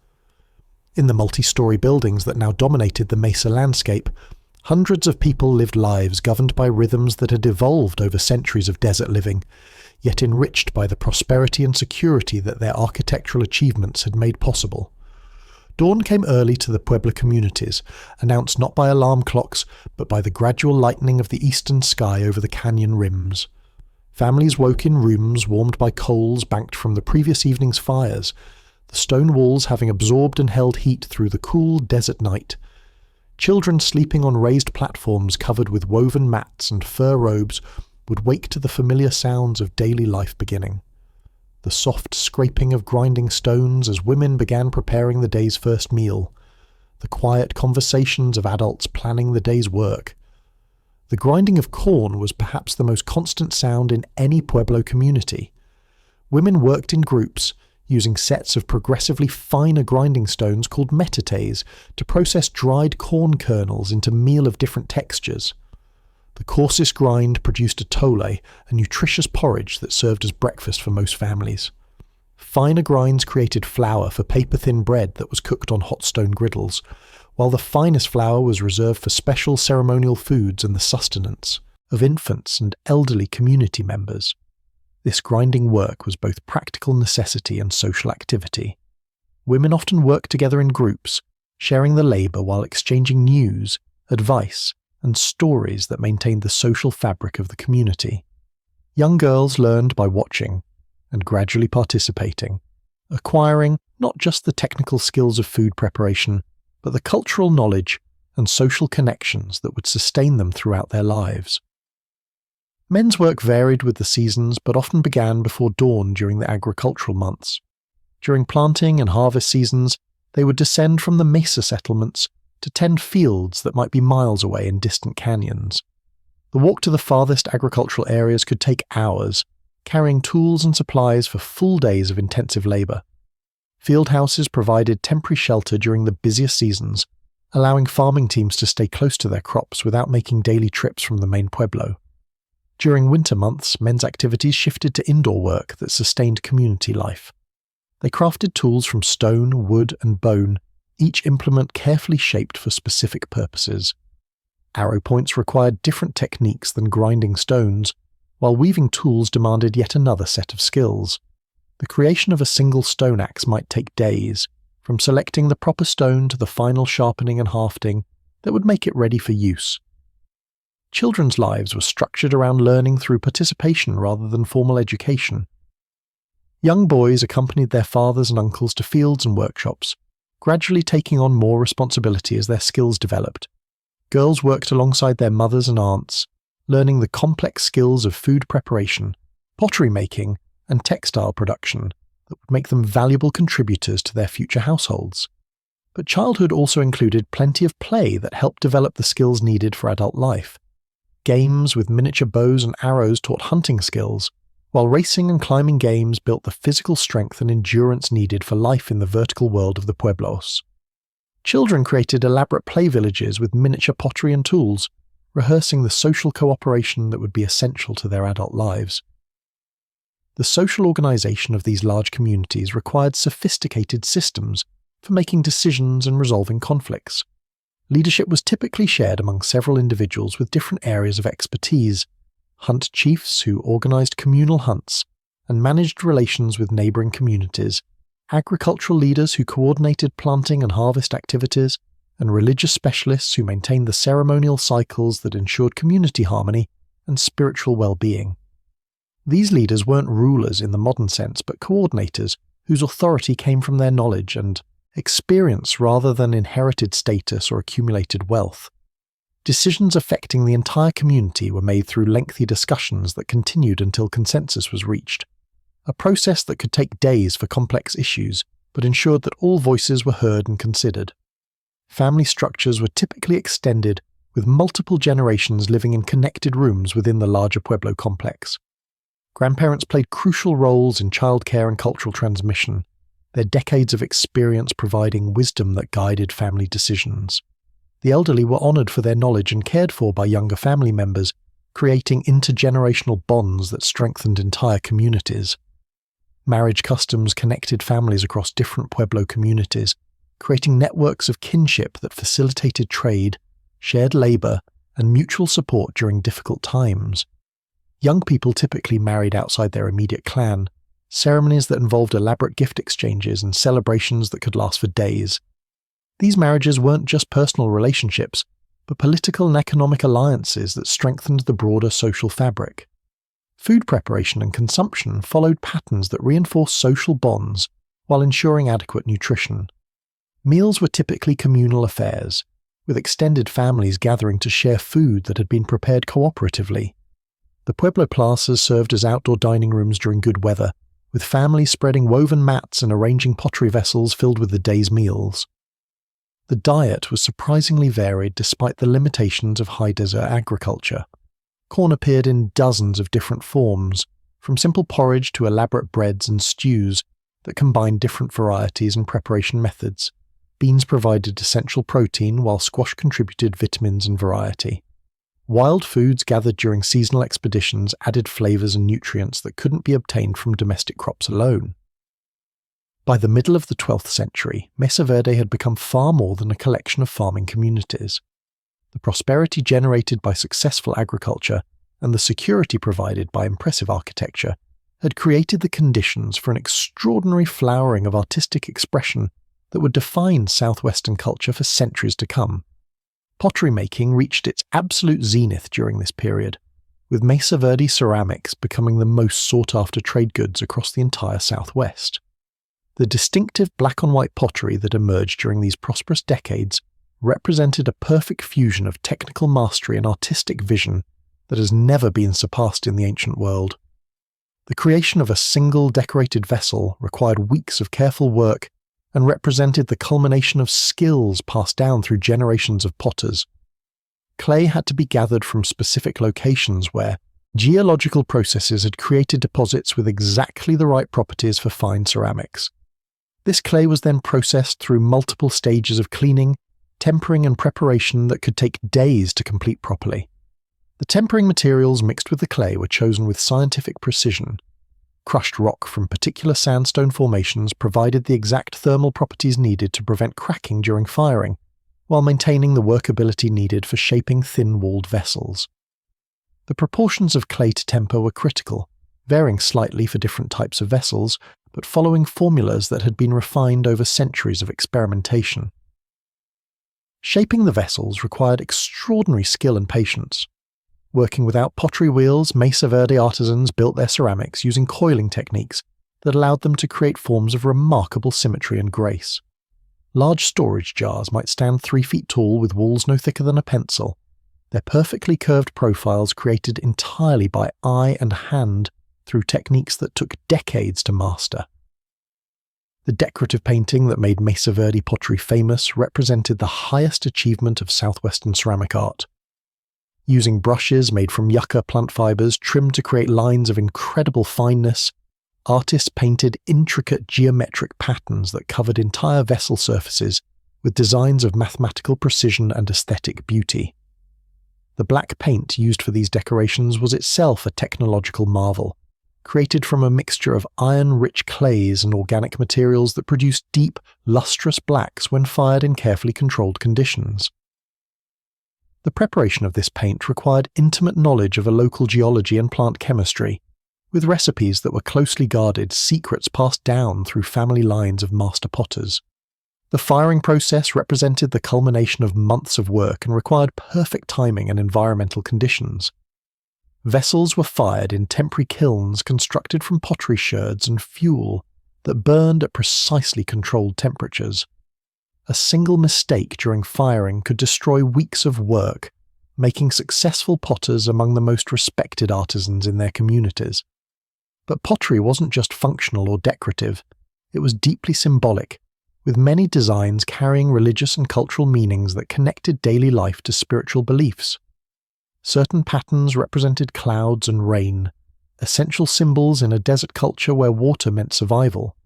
In the multi-story buildings that now dominated the mesa landscape, Hundreds of people lived lives governed by rhythms that had evolved over centuries of desert living, yet enriched by the prosperity and security that their architectural achievements had made possible. Dawn came early to the Pueblo communities, announced not by alarm clocks, but by the gradual lightening of the eastern sky over the canyon rims. Families woke in rooms warmed by coals banked from the previous evening's fires, the stone walls having absorbed and held heat through the cool desert night. Children sleeping on raised platforms covered with woven mats and fur robes would wake to the familiar sounds of daily life beginning. The soft scraping of grinding stones as women began preparing the day's first meal. The quiet conversations of adults planning the day's work. The grinding of corn was perhaps the most constant sound in any Pueblo community. Women worked in groups, using sets of progressively finer grinding stones called metates to process dried corn kernels into meal of different textures. The coarsest grind produced atole, a nutritious porridge that served as breakfast for most families. Finer grinds created flour for paper-thin bread that was cooked on hot stone griddles, while the finest flour was reserved for special ceremonial foods and the sustenance of infants and elderly community members. This grinding work was both practical necessity and social activity. Women often worked together in groups, sharing the labour while exchanging news, advice, and stories that maintained the social fabric of the community. Young girls learned by watching and gradually participating, acquiring not just the technical skills of food preparation, but the cultural knowledge and social connections that would sustain them throughout their lives. Men's work varied with the seasons, but often began before dawn during the agricultural months. During planting and harvest seasons, they would descend from the mesa settlements to tend fields that might be miles away in distant canyons. The walk to the farthest agricultural areas could take hours, carrying tools and supplies for full days of intensive labour. Field houses provided temporary shelter during the busiest seasons, allowing farming teams to stay close to their crops without making daily trips from the main pueblo. During winter months, men's activities shifted to indoor work that sustained community life. They crafted tools from stone, wood, and bone, each implement carefully shaped for specific purposes. Arrow points required different techniques than grinding stones, while weaving tools demanded yet another set of skills. The creation of a single stone axe might take days, from selecting the proper stone to the final sharpening and hafting that would make it ready for use. Children's lives were structured around learning through participation rather than formal education. Young boys accompanied their fathers and uncles to fields and workshops, gradually taking on more responsibility as their skills developed. Girls worked alongside their mothers and aunts, learning the complex skills of food preparation, pottery making, and textile production that would make them valuable contributors to their future households. But childhood also included plenty of play that helped develop the skills needed for adult life. Games with miniature bows and arrows taught hunting skills, while racing and climbing games built the physical strength and endurance needed for life in the vertical world of the pueblos. Children created elaborate play villages with miniature pottery and tools, rehearsing the social cooperation that would be essential to their adult lives. The social organization of these large communities required sophisticated systems for making decisions and resolving conflicts. Leadership was typically shared among several individuals with different areas of expertise: hunt chiefs who organized communal hunts and managed relations with neighboring communities, agricultural leaders who coordinated planting and harvest activities, and religious specialists who maintained the ceremonial cycles that ensured community harmony and spiritual well-being. These leaders weren't rulers in the modern sense, but coordinators whose authority came from their knowledge and experience rather than inherited status or accumulated wealth. Decisions affecting the entire community were made through lengthy discussions that continued until consensus was reached, a process that could take days for complex issues, but ensured that all voices were heard and considered. Family structures were typically extended, with multiple generations living in connected rooms within the larger Pueblo complex. Grandparents played crucial roles in childcare and cultural transmission, their decades of experience providing wisdom that guided family decisions. The elderly were honoured for their knowledge and cared for by younger family members, creating intergenerational bonds that strengthened entire communities. Marriage customs connected families across different Pueblo communities, creating networks of kinship that facilitated trade, shared labour, and mutual support during difficult times. Young people typically married outside their immediate clan, ceremonies that involved elaborate gift exchanges and celebrations that could last for days. These marriages weren't just personal relationships, but political and economic alliances that strengthened the broader social fabric. Food preparation and consumption followed patterns that reinforced social bonds while ensuring adequate nutrition. Meals were typically communal affairs, with extended families gathering to share food that had been prepared cooperatively. The Pueblo plazas served as outdoor dining rooms during good weather, with families spreading woven mats and arranging pottery vessels filled with the day's meals. The diet was surprisingly varied despite the limitations of high-desert agriculture. Corn appeared in dozens of different forms, from simple porridge to elaborate breads and stews that combined different varieties and preparation methods. Beans provided essential protein, while squash contributed vitamins and variety. Wild foods gathered during seasonal expeditions added flavors and nutrients that couldn't be obtained from domestic crops alone. By the middle of the 12th century, Mesa Verde had become far more than a collection of farming communities. The prosperity generated by successful agriculture and the security provided by impressive architecture had created the conditions for an extraordinary flowering of artistic expression that would define southwestern culture for centuries to come. Pottery making reached its absolute zenith during this period, with Mesa Verde ceramics becoming the most sought-after trade goods across the entire southwest. The distinctive black-on-white pottery that emerged during these prosperous decades represented a perfect fusion of technical mastery and artistic vision that has never been surpassed in the ancient world. The creation of a single decorated vessel required weeks of careful work and represented the culmination of skills passed down through generations of potters. Clay had to be gathered from specific locations where geological processes had created deposits with exactly the right properties for fine ceramics. This clay was then processed through multiple stages of cleaning, tempering and preparation that could take days to complete properly. The tempering materials mixed with the clay were chosen with scientific precision. Crushed rock from particular sandstone formations provided the exact thermal properties needed to prevent cracking during firing, while maintaining the workability needed for shaping thin-walled vessels. The proportions of clay to temper were critical, varying slightly for different types of vessels, but following formulas that had been refined over centuries of experimentation. Shaping the vessels required extraordinary skill and patience. Working without pottery wheels, Mesa Verde artisans built their ceramics using coiling techniques that allowed them to create forms of remarkable symmetry and grace. Large storage jars might stand 3 feet tall with walls no thicker than a pencil, their perfectly curved profiles created entirely by eye and hand through techniques that took decades to master. The decorative painting that made Mesa Verde pottery famous represented the highest achievement of southwestern ceramic art. Using brushes made from yucca plant fibers trimmed to create lines of incredible fineness, artists painted intricate geometric patterns that covered entire vessel surfaces with designs of mathematical precision and aesthetic beauty. The black paint used for these decorations was itself a technological marvel, created from a mixture of iron-rich clays and organic materials that produced deep, lustrous blacks when fired in carefully controlled conditions. The preparation of this paint required intimate knowledge of a local geology and plant chemistry, with recipes that were closely guarded, secrets passed down through family lines of master potters. The firing process represented the culmination of months of work and required perfect timing and environmental conditions. Vessels were fired in temporary kilns constructed from pottery sherds and fuel that burned at precisely controlled temperatures. A single mistake during firing could destroy weeks of work, making successful potters among the most respected artisans in their communities. But pottery wasn't just functional or decorative, it was deeply symbolic, with many designs carrying religious and cultural meanings that connected daily life to spiritual beliefs. Certain patterns represented clouds and rain, essential symbols in a desert culture where water meant survival.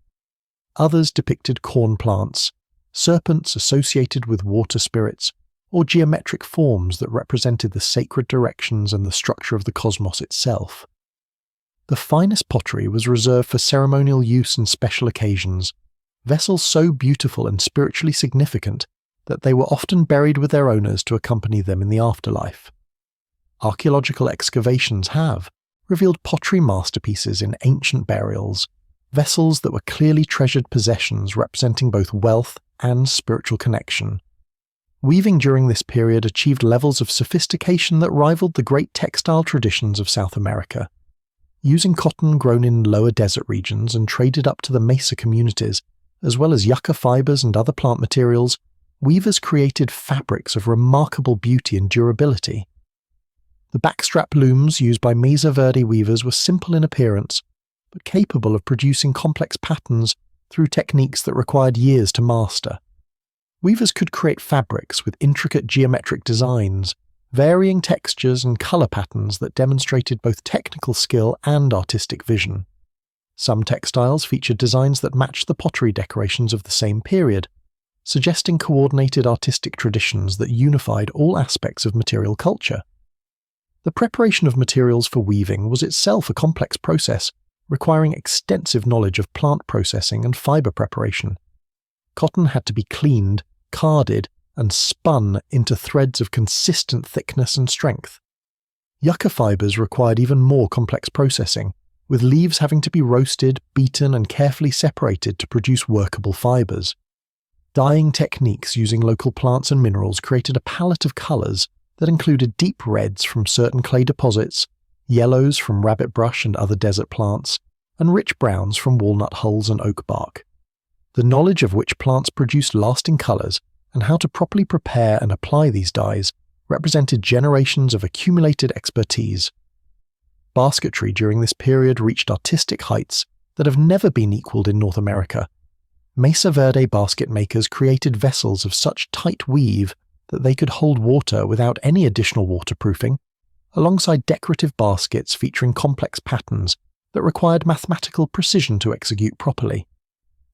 Others depicted corn plants, serpents associated with water spirits, or geometric forms that represented the sacred directions and the structure of the cosmos itself. The finest pottery was reserved for ceremonial use and special occasions, vessels so beautiful and spiritually significant that they were often buried with their owners to accompany them in the afterlife. Archaeological excavations have revealed pottery masterpieces in ancient burials, vessels that were clearly treasured possessions representing both wealth and spiritual connection. Weaving during this period achieved levels of sophistication that rivaled the great textile traditions of South America. Using cotton grown in lower desert regions and traded up to the mesa communities, as well as yucca fibers and other plant materials, weavers created fabrics of remarkable beauty and durability. The backstrap looms used by Mesa Verde weavers were simple in appearance, but capable of producing complex patterns through techniques that required years to master. Weavers could create fabrics with intricate geometric designs, varying textures and color patterns that demonstrated both technical skill and artistic vision. Some textiles featured designs that matched the pottery decorations of the same period, suggesting coordinated artistic traditions that unified all aspects of material culture. The preparation of materials for weaving was itself a complex process, requiring extensive knowledge of plant processing and fiber preparation. Cotton had to be cleaned, carded, and spun into threads of consistent thickness and strength. Yucca fibers required even more complex processing, with leaves having to be roasted, beaten, and carefully separated to produce workable fibers. Dyeing techniques using local plants and minerals created a palette of colors that included deep reds from certain clay deposits, yellows from rabbit brush and other desert plants, and rich browns from walnut hulls and oak bark. The knowledge of which plants produced lasting colors and how to properly prepare and apply these dyes represented generations of accumulated expertise. Basketry during this period reached artistic heights that have never been equaled in North America. Mesa Verde basket makers created vessels of such tight weave that they could hold water without any additional waterproofing, alongside decorative baskets featuring complex patterns that required mathematical precision to execute properly.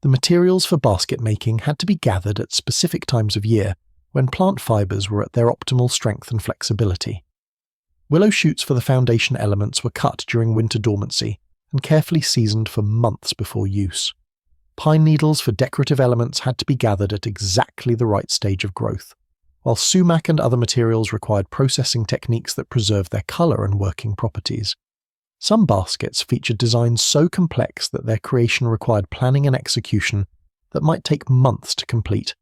The materials for basket making had to be gathered at specific times of year when plant fibers were at their optimal strength and flexibility. Willow shoots for the foundation elements were cut during winter dormancy and carefully seasoned for months before use. Pine needles for decorative elements had to be gathered at exactly the right stage of growth, while sumac and other materials required processing techniques that preserved their color and working properties. Some baskets featured designs so complex that their creation required planning and execution that might take months to complete.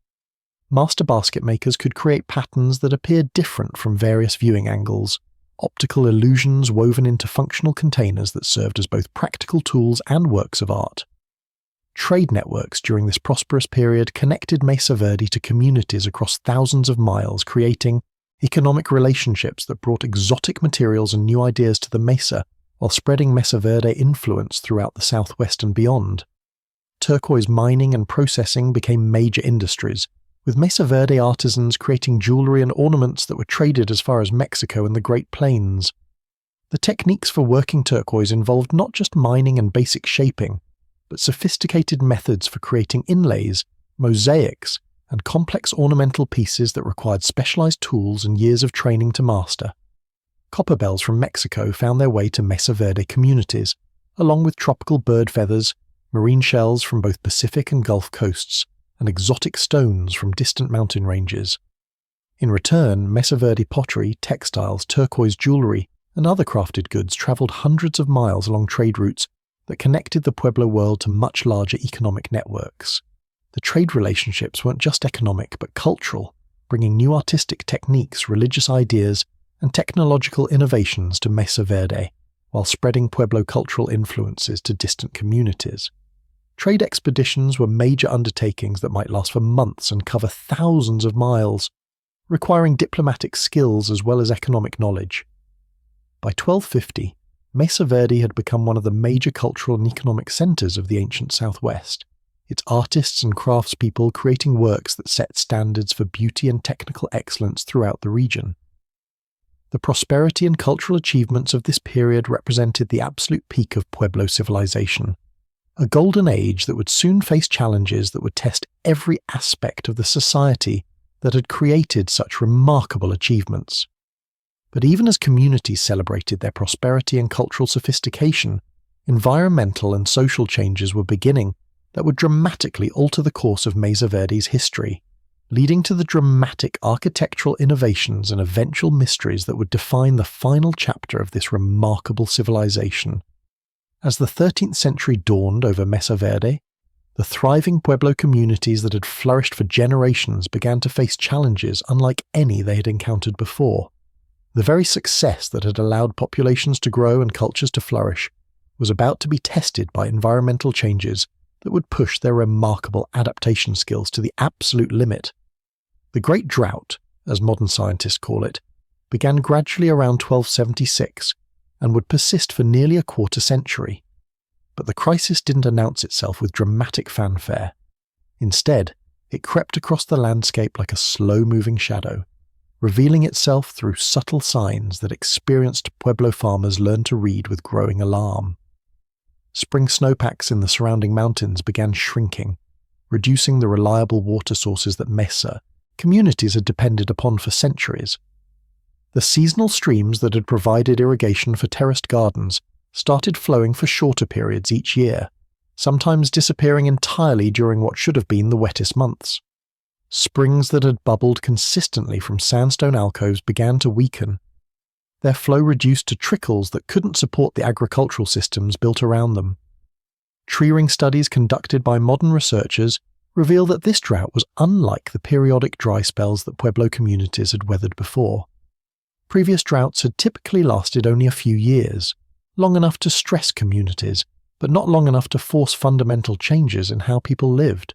Master basket makers could create patterns that appeared different from various viewing angles, optical illusions woven into functional containers that served as both practical tools and works of art. Trade networks during this prosperous period connected Mesa Verde to communities across thousands of miles, creating economic relationships that brought exotic materials and new ideas to the mesa, while spreading Mesa Verde influence throughout the southwest and beyond. Turquoise mining and processing became major industries, with Mesa Verde artisans creating jewelry and ornaments that were traded as far as Mexico and the Great Plains. The techniques for working turquoise involved not just mining and basic shaping, but sophisticated methods for creating inlays, mosaics, and complex ornamental pieces that required specialized tools and years of training to master. Copper bells from Mexico found their way to Mesa Verde communities, along with tropical bird feathers, marine shells from both Pacific and Gulf coasts, and exotic stones from distant mountain ranges. In return, Mesa Verde pottery, textiles, turquoise jewelry, and other crafted goods traveled hundreds of miles along trade routes that connected the Pueblo world to much larger economic networks. The trade relationships weren't just economic but cultural, bringing new artistic techniques, religious ideas, and technological innovations to Mesa Verde, while spreading Pueblo cultural influences to distant communities. Trade expeditions were major undertakings that might last for months and cover thousands of miles, requiring diplomatic skills as well as economic knowledge. By 1250, Mesa Verde had become one of the major cultural and economic centers of the ancient Southwest, its artists and craftspeople creating works that set standards for beauty and technical excellence throughout the region. The prosperity and cultural achievements of this period represented the absolute peak of Pueblo civilization, a golden age that would soon face challenges that would test every aspect of the society that had created such remarkable achievements. But even as communities celebrated their prosperity and cultural sophistication, environmental and social changes were beginning that would dramatically alter the course of Mesa Verde's history. leading to the dramatic architectural innovations and eventual mysteries that would define the final chapter of this remarkable civilization. As the 13th century dawned over Mesa Verde, the thriving Pueblo communities that had flourished for generations began to face challenges unlike any they had encountered before. The very success that had allowed populations to grow and cultures to flourish was about to be tested by environmental changes that would push their remarkable adaptation skills to the absolute limit. The Great Drought, as modern scientists call it, began gradually around 1276 and would persist for nearly a quarter century. But the crisis didn't announce itself with dramatic fanfare. Instead, it crept across the landscape like a slow-moving shadow, revealing itself through subtle signs that experienced Pueblo farmers learned to read with growing alarm. Spring snowpacks in the surrounding mountains began shrinking, reducing the reliable water sources that Mesa communities had depended upon for centuries. The seasonal streams that had provided irrigation for terraced gardens started flowing for shorter periods each year, sometimes disappearing entirely during what should have been the wettest months. Springs that had bubbled consistently from sandstone alcoves began to weaken, their flow reduced to trickles that couldn't support the agricultural systems built around them. Tree ring studies conducted by modern researchers reveal that this drought was unlike the periodic dry spells that Pueblo communities had weathered before. Previous droughts had typically lasted only a few years, long enough to stress communities, but not long enough to force fundamental changes in how people lived.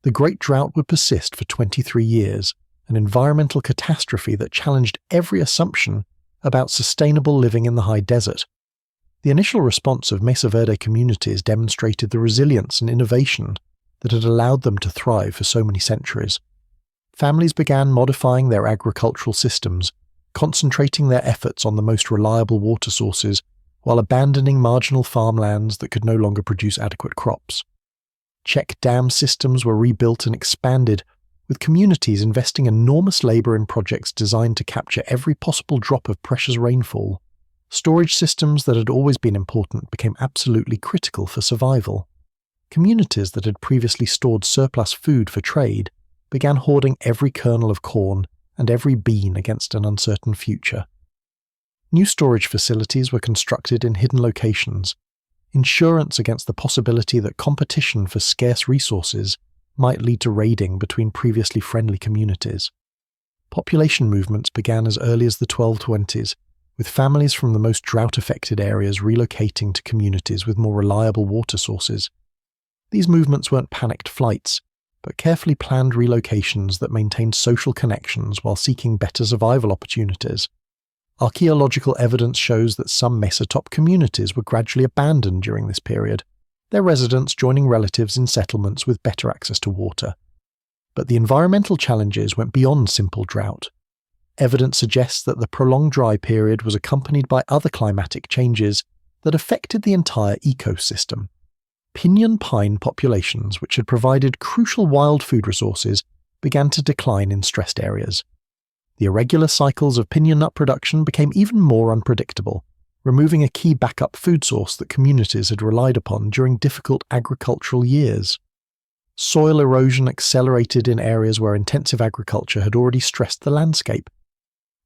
The Great Drought would persist for 23 years, an environmental catastrophe that challenged every assumption about sustainable living in the high desert. The initial response of Mesa Verde communities demonstrated the resilience and innovation that had allowed them to thrive for so many centuries. Families began modifying their agricultural systems, concentrating their efforts on the most reliable water sources while abandoning marginal farmlands that could no longer produce adequate crops. Check dam systems were rebuilt and expanded, with communities investing enormous labor in projects designed to capture every possible drop of precious rainfall. Storage systems that had always been important became absolutely critical for survival. Communities that had previously stored surplus food for trade began hoarding every kernel of corn and every bean against an uncertain future. New storage facilities were constructed in hidden locations, insurance against the possibility that competition for scarce resources might lead to raiding between previously friendly communities. Population movements began as early as the 1220s, with families from the most drought-affected areas relocating to communities with more reliable water sources. These movements weren't panicked flights, but carefully planned relocations that maintained social connections while seeking better survival opportunities. Archaeological evidence shows that some Mesotop communities were gradually abandoned during this period, their residents joining relatives in settlements with better access to water. But the environmental challenges went beyond simple drought. Evidence suggests that the prolonged dry period was accompanied by other climatic changes that affected the entire ecosystem. Pinyon pine populations, which had provided crucial wild food resources, began to decline in stressed areas. The irregular cycles of pinyon nut production became even more unpredictable, removing a key backup food source that communities had relied upon during difficult agricultural years. Soil erosion accelerated in areas where intensive agriculture had already stressed the landscape.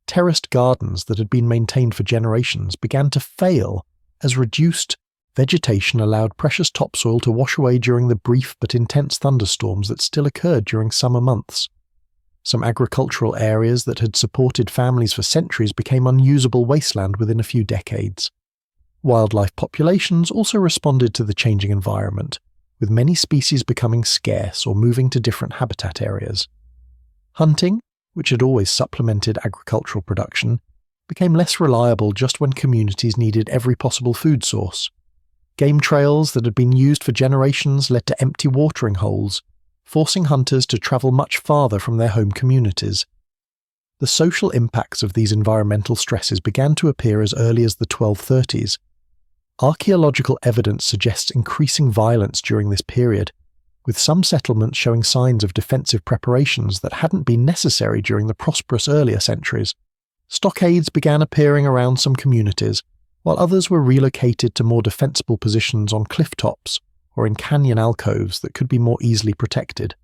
Terraced gardens that had been maintained for generations began to fail as reduced vegetation allowed precious topsoil to wash away during the brief but intense thunderstorms that still occurred during summer months. Some agricultural areas that had supported families for centuries became unusable wasteland within a few decades. Wildlife populations also responded to the changing environment, with many species becoming scarce or moving to different habitat areas. Hunting, which had always supplemented agricultural production, became less reliable just when communities needed every possible food source. Game trails that had been used for generations led to empty watering holes, forcing hunters to travel much farther from their home communities. The social impacts of these environmental stresses began to appear as early as the 1230s. Archaeological evidence suggests increasing violence during this period, with some settlements showing signs of defensive preparations that hadn't been necessary during the prosperous earlier centuries. Stockades began appearing around some communities, while others were relocated to more defensible positions on cliff tops or in canyon alcoves that could be more easily protected.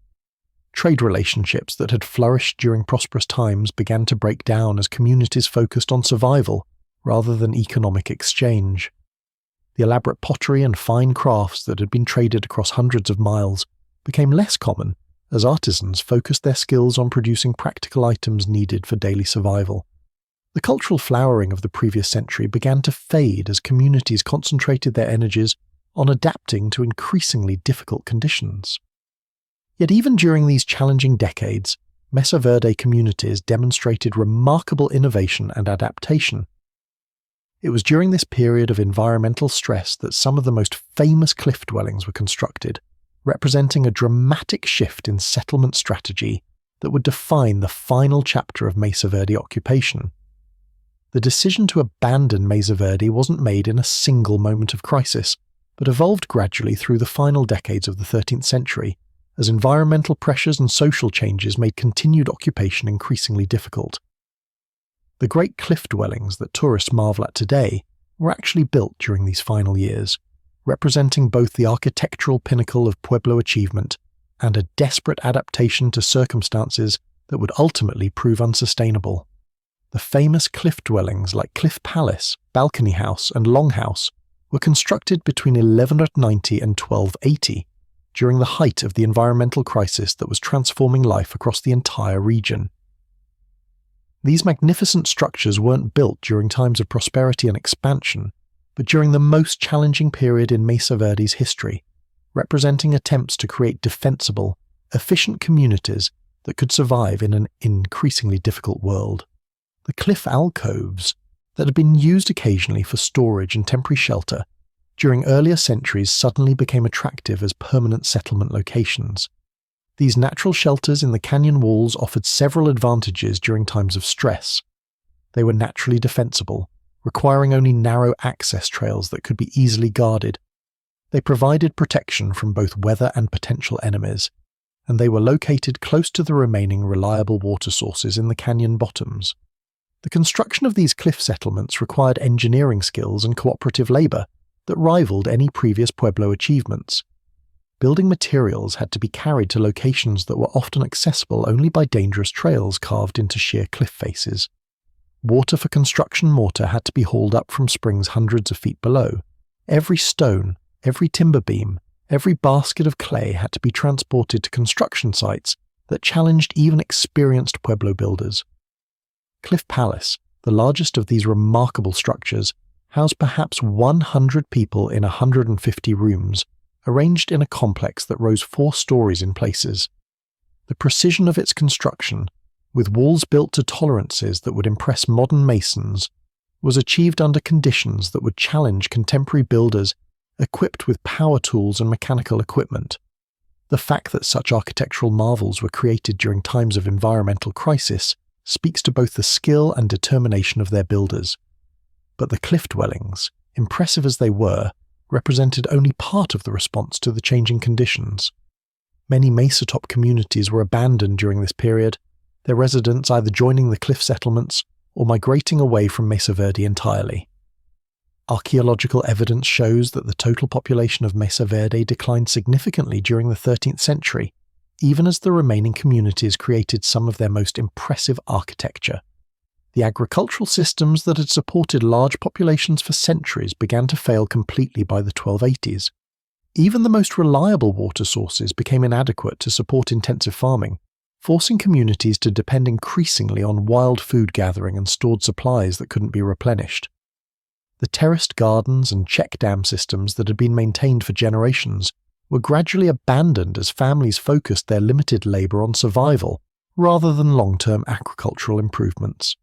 Trade relationships that had flourished during prosperous times began to break down as communities focused on survival rather than economic exchange. The elaborate pottery and fine crafts that had been traded across hundreds of miles became less common as artisans focused their skills on producing practical items needed for daily survival. The cultural flowering of the previous century began to fade as communities concentrated their energies on adapting to increasingly difficult conditions. Yet even during these challenging decades, Mesa Verde communities demonstrated remarkable innovation and adaptation. It was during this period of environmental stress that some of the most famous cliff dwellings were constructed, representing a dramatic shift in settlement strategy that would define the final chapter of Mesa Verde occupation. The decision to abandon Mesa Verde wasn't made in a single moment of crisis, but evolved gradually through the final decades of the 13th century, as environmental pressures and social changes made continued occupation increasingly difficult. The great cliff dwellings that tourists marvel at today were actually built during these final years, representing both the architectural pinnacle of Pueblo achievement and a desperate adaptation to circumstances that would ultimately prove unsustainable. The famous cliff dwellings like Cliff Palace, Balcony House, and Longhouse were constructed between 1190 and 1280, during the height of the environmental crisis that was transforming life across the entire region. These magnificent structures weren't built during times of prosperity and expansion, but during the most challenging period in Mesa Verde's history, representing attempts to create defensible, efficient communities that could survive in an increasingly difficult world. The cliff alcoves, that had been used occasionally for storage and temporary shelter, during earlier centuries suddenly became attractive as permanent settlement locations. These natural shelters in the canyon walls offered several advantages during times of stress. They were naturally defensible, requiring only narrow access trails that could be easily guarded. They provided protection from both weather and potential enemies, and they were located close to the remaining reliable water sources in the canyon bottoms. The construction of these cliff settlements required engineering skills and cooperative labor that rivaled any previous Pueblo achievements. Building materials had to be carried to locations that were often accessible only by dangerous trails carved into sheer cliff faces. Water for construction mortar had to be hauled up from springs hundreds of feet below. Every stone, every timber beam, every basket of clay had to be transported to construction sites that challenged even experienced Pueblo builders. Cliff Palace, the largest of these remarkable structures, housed perhaps 100 people in 150 rooms, arranged in a complex that rose 4 stories in places. The precision of its construction, with walls built to tolerances that would impress modern masons, was achieved under conditions that would challenge contemporary builders equipped with power tools and mechanical equipment. The fact that such architectural marvels were created during times of environmental crisis speaks to both the skill and determination of their builders. But the cliff dwellings, impressive as they were, represented only part of the response to the changing conditions. Many mesa-top communities were abandoned during this period, their residents either joining the cliff settlements or migrating away from Mesa Verde entirely. Archaeological evidence shows that the total population of Mesa Verde declined significantly during the 13th century, even as the remaining communities created some of their most impressive architecture. The agricultural systems that had supported large populations for centuries began to fail completely by the 1280s. Even the most reliable water sources became inadequate to support intensive farming, forcing communities to depend increasingly on wild food gathering and stored supplies that couldn't be replenished. The terraced gardens and check dam systems that had been maintained for generations were gradually abandoned as families focused their limited labor on survival rather than long-term agricultural improvements.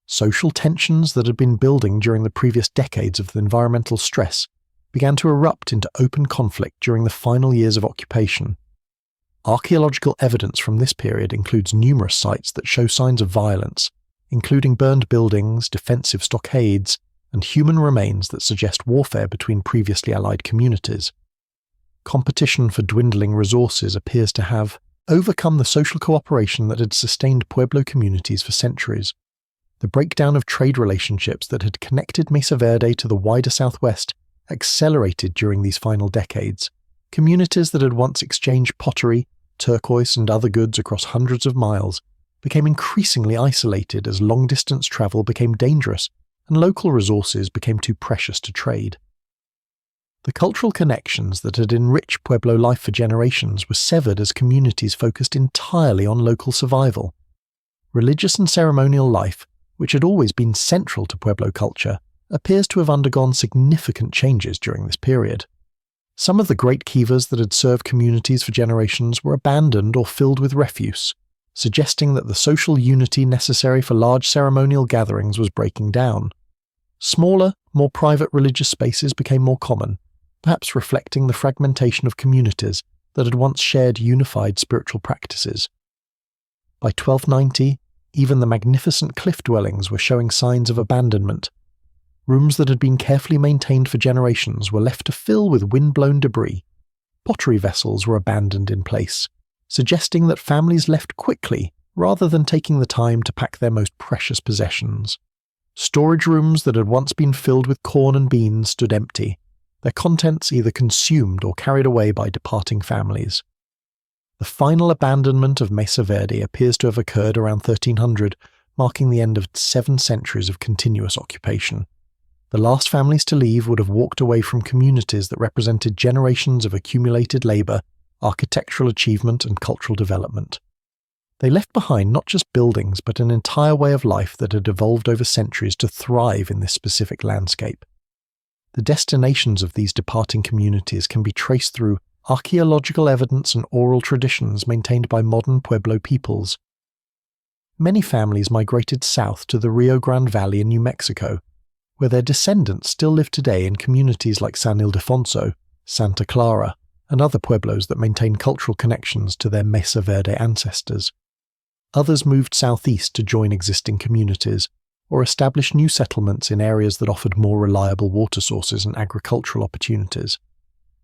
Social tensions that had been building during the previous decades of the environmental stress began to erupt into open conflict during the final years of occupation. Archaeological evidence from this period includes numerous sites that show signs of violence, including burned buildings, defensive stockades, and human remains that suggest warfare between previously allied communities. Competition for dwindling resources appears to have overcome the social cooperation that had sustained Pueblo communities for centuries. The breakdown of trade relationships that had connected Mesa Verde to the wider Southwest accelerated during these final decades. Communities that had once exchanged pottery, turquoise and other goods across hundreds of miles, became increasingly isolated as long-distance travel became dangerous and local resources became too precious to trade. The cultural connections that had enriched Pueblo life for generations were severed as communities focused entirely on local survival. Religious and ceremonial life, which had always been central to Pueblo culture, appears to have undergone significant changes during this period. Some of the great kivas that had served communities for generations were abandoned or filled with refuse, suggesting that the social unity necessary for large ceremonial gatherings was breaking down. Smaller, more private religious spaces became more common, perhaps reflecting the fragmentation of communities that had once shared unified spiritual practices. By 1290, even the magnificent cliff dwellings were showing signs of abandonment. Rooms that had been carefully maintained for generations were left to fill with wind-blown debris. Pottery vessels were abandoned in place, suggesting that families left quickly rather than taking the time to pack their most precious possessions. Storage rooms that had once been filled with corn and beans stood empty, their contents either consumed or carried away by departing families. The final abandonment of Mesa Verde appears to have occurred around 1300, marking the end of 7 centuries of continuous occupation. The last families to leave would have walked away from communities that represented generations of accumulated labour, architectural achievement and cultural development. They left behind not just buildings but an entire way of life that had evolved over centuries to thrive in this specific landscape. The destinations of these departing communities can be traced through archaeological evidence and oral traditions maintained by modern Pueblo peoples. Many families migrated south to the Rio Grande Valley in New Mexico, where their descendants still live today in communities like San Ildefonso, Santa Clara, and other pueblos that maintain cultural connections to their Mesa Verde ancestors. Others moved southeast to join existing communities, or establish new settlements in areas that offered more reliable water sources and agricultural opportunities.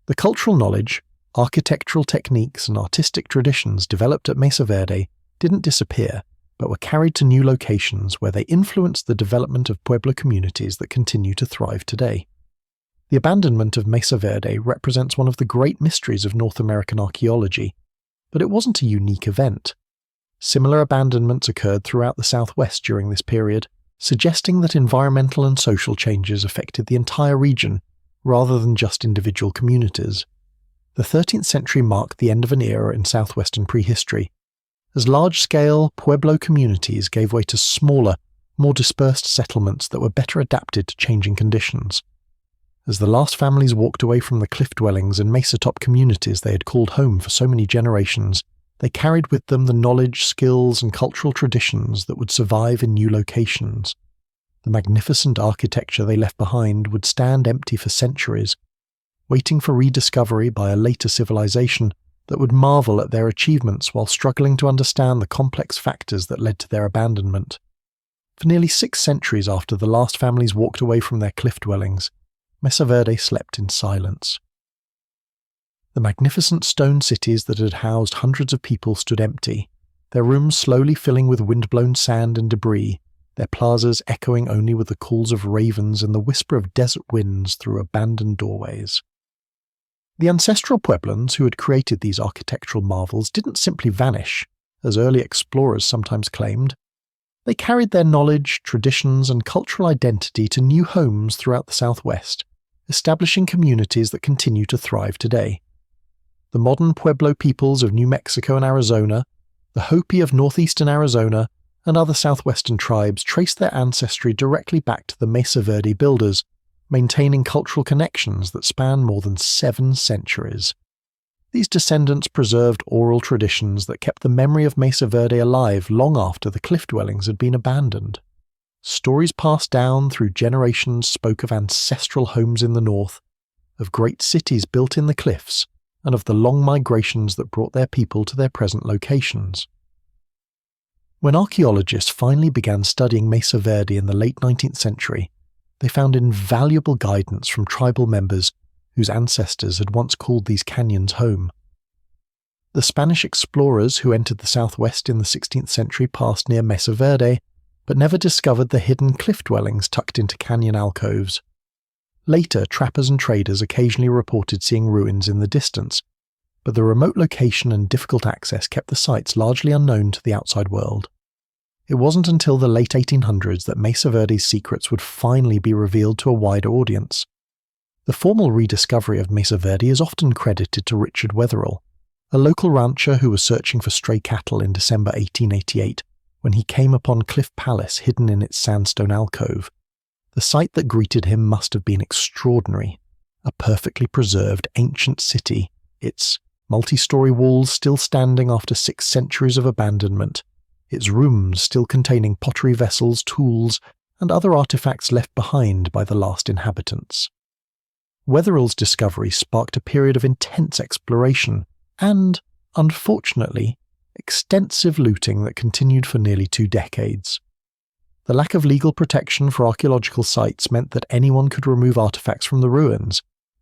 The cultural knowledge, architectural techniques and artistic traditions developed at Mesa Verde didn't disappear, but were carried to new locations where they influenced the development of Pueblo communities that continue to thrive today. The abandonment of Mesa Verde represents one of the great mysteries of North American archaeology, but it wasn't a unique event. Similar abandonments occurred throughout the Southwest during this period, suggesting that environmental and social changes affected the entire region, rather than just individual communities. The 13th century marked the end of an era in southwestern prehistory, as large-scale Pueblo communities gave way to smaller, more dispersed settlements that were better adapted to changing conditions. As the last families walked away from the cliff dwellings and mesa-top communities they had called home for so many generations, they carried with them the knowledge, skills, and cultural traditions that would survive in new locations. The magnificent architecture they left behind would stand empty for centuries, waiting for rediscovery by a later civilization that would marvel at their achievements while struggling to understand the complex factors that led to their abandonment. For nearly 6 centuries after the last families walked away from their cliff dwellings, Mesa Verde slept in silence. The magnificent stone cities that had housed hundreds of people stood empty, their rooms slowly filling with wind-blown sand and debris, their plazas echoing only with the calls of ravens and the whisper of desert winds through abandoned doorways. The ancestral Puebloans who had created these architectural marvels didn't simply vanish, as early explorers sometimes claimed. They carried their knowledge, traditions, and cultural identity to new homes throughout the Southwest, establishing communities that continue to thrive today. The modern Pueblo peoples of New Mexico and Arizona, the Hopi of northeastern Arizona, and other southwestern tribes trace their ancestry directly back to the Mesa Verde builders, maintaining cultural connections that span more than 7 centuries. These descendants preserved oral traditions that kept the memory of Mesa Verde alive long after the cliff dwellings had been abandoned. Stories passed down through generations spoke of ancestral homes in the north, of great cities built in the cliffs, and of the long migrations that brought their people to their present locations. When archaeologists finally began studying Mesa Verde in the late 19th century, they found invaluable guidance from tribal members whose ancestors had once called these canyons home. The Spanish explorers who entered the southwest in the 16th century passed near Mesa Verde, but never discovered the hidden cliff dwellings tucked into canyon alcoves. Later, trappers and traders occasionally reported seeing ruins in the distance, but the remote location and difficult access kept the sites largely unknown to the outside world. It wasn't until the late 1800s that Mesa Verde's secrets would finally be revealed to a wider audience. The formal rediscovery of Mesa Verde is often credited to Richard Wetherill, a local rancher who was searching for stray cattle in December 1888 when he came upon Cliff Palace hidden in its sandstone alcove. The sight that greeted him must have been extraordinary. A perfectly preserved ancient city, its multi-story walls still standing after 6 centuries of abandonment, its rooms still containing pottery vessels, tools, and other artifacts left behind by the last inhabitants. Wetherill's discovery sparked a period of intense exploration and, unfortunately, extensive looting that continued for nearly 2 decades. The lack of legal protection for archaeological sites meant that anyone could remove artifacts from the ruins,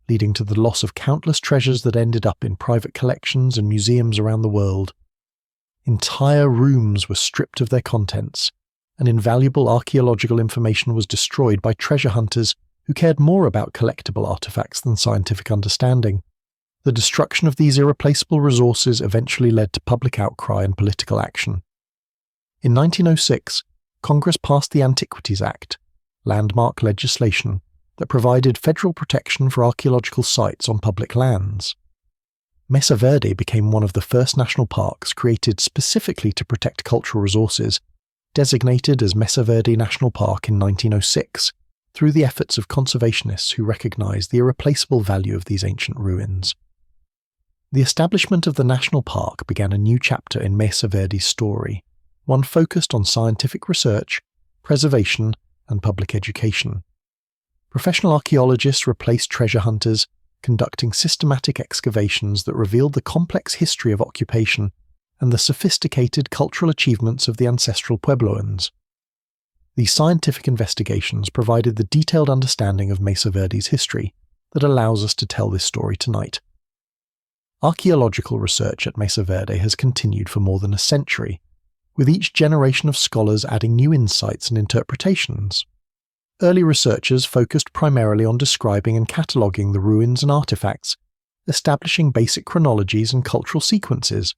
leading to the loss of countless treasures that ended up in private collections and museums around the world. Entire rooms were stripped of their contents, and invaluable archaeological information was destroyed by treasure hunters who cared more about collectible artifacts than scientific understanding. The destruction of these irreplaceable resources eventually led to public outcry and political action. In 1906, Congress passed the Antiquities Act, landmark legislation that provided federal protection for archaeological sites on public lands. Mesa Verde became one of the first national parks created specifically to protect cultural resources, designated as Mesa Verde National Park in 1906, through the efforts of conservationists who recognized the irreplaceable value of these ancient ruins. The establishment of the national park began a new chapter in Mesa Verde's story, one focused on scientific research, preservation, and public education. Professional archaeologists replaced treasure hunters, conducting systematic excavations that revealed the complex history of occupation and the sophisticated cultural achievements of the Ancestral Puebloans. These scientific investigations provided the detailed understanding of Mesa Verde's history that allows us to tell this story tonight. Archaeological research at Mesa Verde has continued for more than a century, with each generation of scholars adding new insights and interpretations. Early researchers focused primarily on describing and cataloguing the ruins and artifacts, establishing basic chronologies and cultural sequences.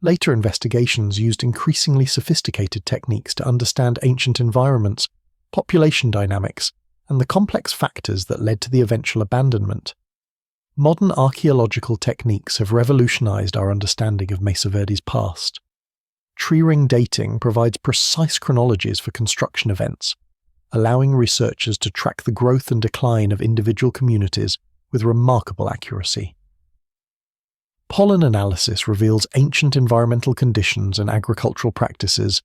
Later investigations used increasingly sophisticated techniques to understand ancient environments, population dynamics, and the complex factors that led to the eventual abandonment. Modern archaeological techniques have revolutionized our understanding of Mesa Verde's past. Tree ring dating provides precise chronologies for construction events, allowing researchers to track the growth and decline of individual communities with remarkable accuracy. Pollen analysis reveals ancient environmental conditions and agricultural practices,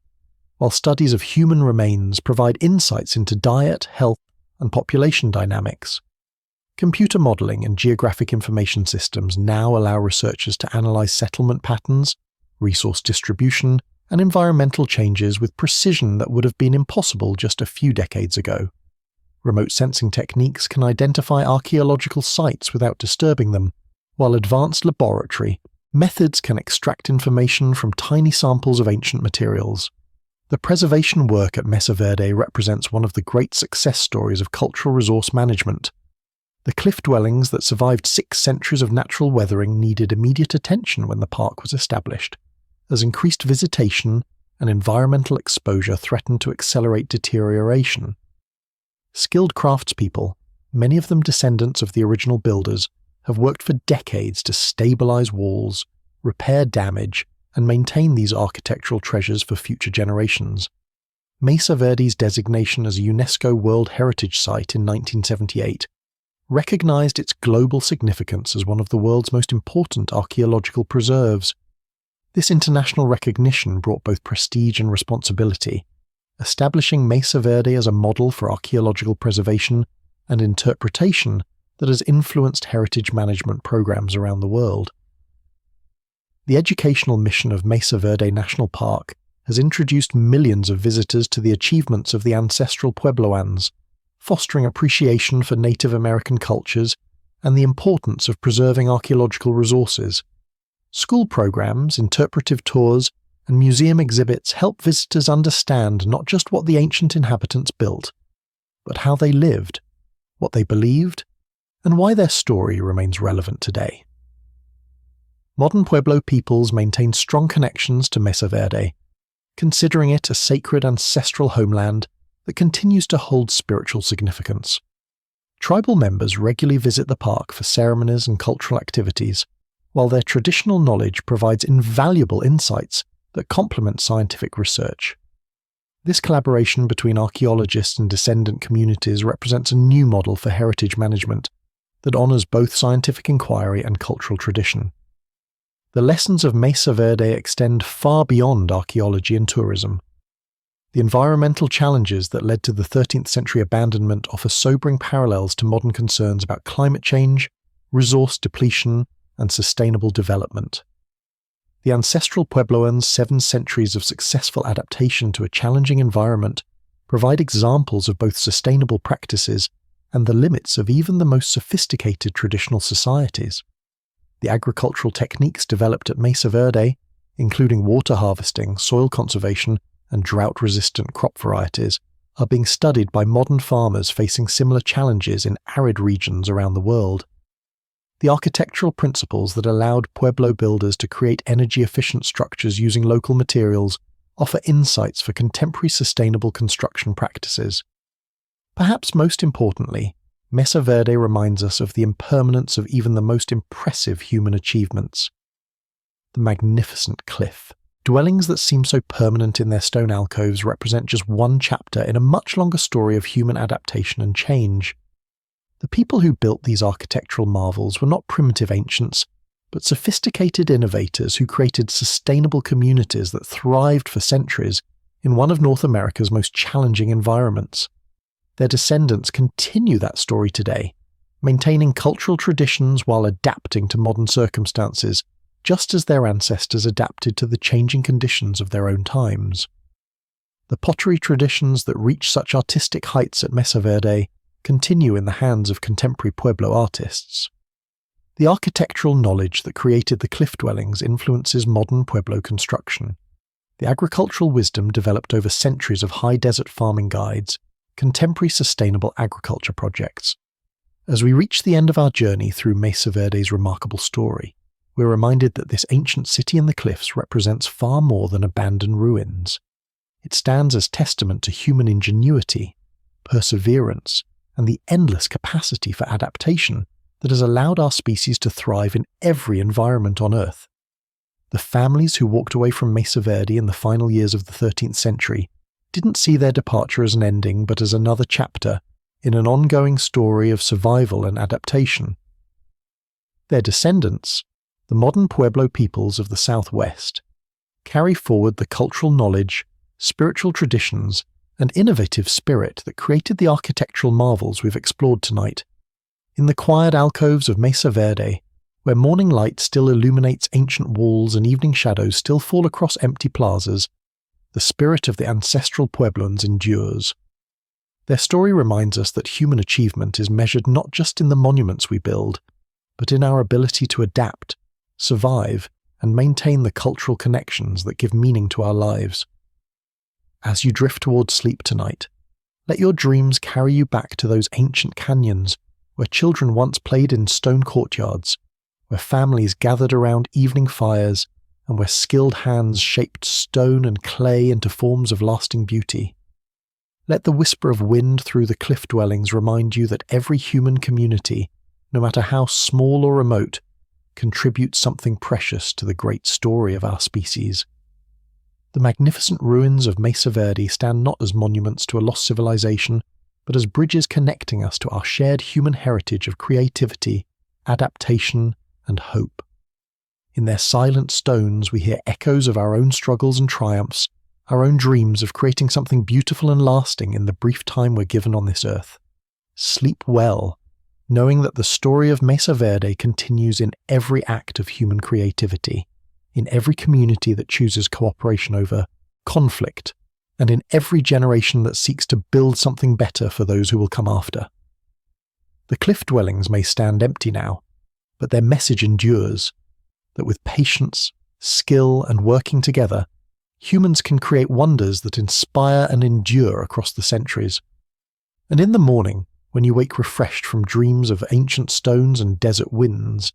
while studies of human remains provide insights into diet, health, and population dynamics. Computer modeling and geographic information systems now allow researchers to analyze settlement patterns, resource distribution, and environmental changes with precision that would have been impossible just a few decades ago. Remote sensing techniques can identify archaeological sites without disturbing them, while advanced laboratory methods can extract information from tiny samples of ancient materials. The preservation work at Mesa Verde represents one of the great success stories of cultural resource management. The cliff dwellings that survived 6 centuries of natural weathering needed immediate attention when the park was established, as increased visitation and environmental exposure threatened to accelerate deterioration. Skilled craftspeople, many of them descendants of the original builders, have worked for decades to stabilize walls, repair damage, and maintain these architectural treasures for future generations. Mesa Verde's designation as a UNESCO World Heritage Site in 1978 recognized its global significance as one of the world's most important archaeological preserves. This international recognition brought both prestige and responsibility, establishing Mesa Verde as a model for archaeological preservation and interpretation that has influenced heritage management programs around the world. The educational mission of Mesa Verde National Park has introduced millions of visitors to the achievements of the Ancestral Puebloans, fostering appreciation for Native American cultures and the importance of preserving archaeological resources. School programs, interpretive tours, and museum exhibits help visitors understand not just what the ancient inhabitants built, but how they lived, what they believed, and why their story remains relevant today. Modern Pueblo peoples maintain strong connections to Mesa Verde, considering it a sacred ancestral homeland that continues to hold spiritual significance. Tribal members regularly visit the park for ceremonies and cultural activities, while their traditional knowledge provides invaluable insights that complement scientific research. This collaboration between archaeologists and descendant communities represents a new model for heritage management that honors both scientific inquiry and cultural tradition. The lessons of Mesa Verde extend far beyond archaeology and tourism. The environmental challenges that led to the 13th century abandonment offer sobering parallels to modern concerns about climate change, resource depletion, and sustainable development. The Ancestral Puebloans' 7 centuries of successful adaptation to a challenging environment provide examples of both sustainable practices and the limits of even the most sophisticated traditional societies. The agricultural techniques developed at Mesa Verde, including water harvesting, soil conservation, and drought-resistant crop varieties, are being studied by modern farmers facing similar challenges in arid regions around the world. The architectural principles that allowed Pueblo builders to create energy-efficient structures using local materials offer insights for contemporary sustainable construction practices. Perhaps most importantly, Mesa Verde reminds us of the impermanence of even the most impressive human achievements. The magnificent cliff. Dwellings that seem so permanent in their stone alcoves represent just one chapter in a much longer story of human adaptation and change. The people who built these architectural marvels were not primitive ancients, but sophisticated innovators who created sustainable communities that thrived for centuries in one of North America's most challenging environments. Their descendants continue that story today, maintaining cultural traditions while adapting to modern circumstances, just as their ancestors adapted to the changing conditions of their own times. The pottery traditions that reach such artistic heights at Mesa Verde continue in the hands of contemporary Pueblo artists. The architectural knowledge that created the cliff dwellings influences modern Pueblo construction. The agricultural wisdom developed over centuries of high desert farming guides contemporary sustainable agriculture projects. As we reach the end of our journey through Mesa Verde's remarkable story, we're reminded that this ancient city in the cliffs represents far more than abandoned ruins. It stands as testament to human ingenuity, perseverance, and the endless capacity for adaptation that has allowed our species to thrive in every environment on Earth. The families who walked away from Mesa Verde in the final years of the 13th century didn't see their departure as an ending but as another chapter in an ongoing story of survival and adaptation. Their descendants, the modern Pueblo peoples of the Southwest, carry forward the cultural knowledge, spiritual traditions, and innovative spirit that created the architectural marvels we've explored tonight. In the quiet alcoves of Mesa Verde, where morning light still illuminates ancient walls and evening shadows still fall across empty plazas, the spirit of the Ancestral Puebloans endures. Their story reminds us that human achievement is measured not just in the monuments we build, but in our ability to adapt, survive, and maintain the cultural connections that give meaning to our lives. As you drift towards sleep tonight, let your dreams carry you back to those ancient canyons where children once played in stone courtyards, where families gathered around evening fires, and where skilled hands shaped stone and clay into forms of lasting beauty. Let the whisper of wind through the cliff dwellings remind you that every human community, no matter how small or remote, contributes something precious to the great story of our species. The magnificent ruins of Mesa Verde stand not as monuments to a lost civilization, but as bridges connecting us to our shared human heritage of creativity, adaptation, and hope. In their silent stones we hear echoes of our own struggles and triumphs, our own dreams of creating something beautiful and lasting in the brief time we're given on this earth. Sleep well, knowing that the story of Mesa Verde continues in every act of human creativity, in every community that chooses cooperation over conflict, and in every generation that seeks to build something better for those who will come after. The cliff dwellings may stand empty now, but their message endures, that with patience, skill, and working together, humans can create wonders that inspire and endure across the centuries. And in the morning, when you wake refreshed from dreams of ancient stones and desert winds,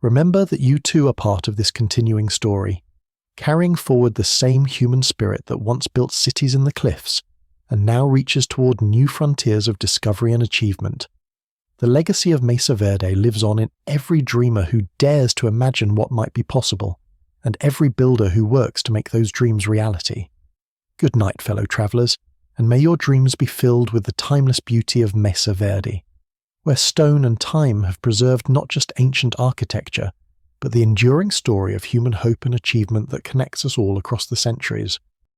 Remember that you too are part of this continuing story, carrying forward the same human spirit that once built cities in the cliffs and now reaches toward new frontiers of discovery and achievement. The legacy of Mesa Verde lives on in every dreamer who dares to imagine what might be possible, and every builder who works to make those dreams reality. Good night, fellow travelers, and may your dreams be filled with the timeless beauty of Mesa Verde, where stone and time have preserved not just ancient architecture, but the enduring story of human hope and achievement that connects us all across the centuries.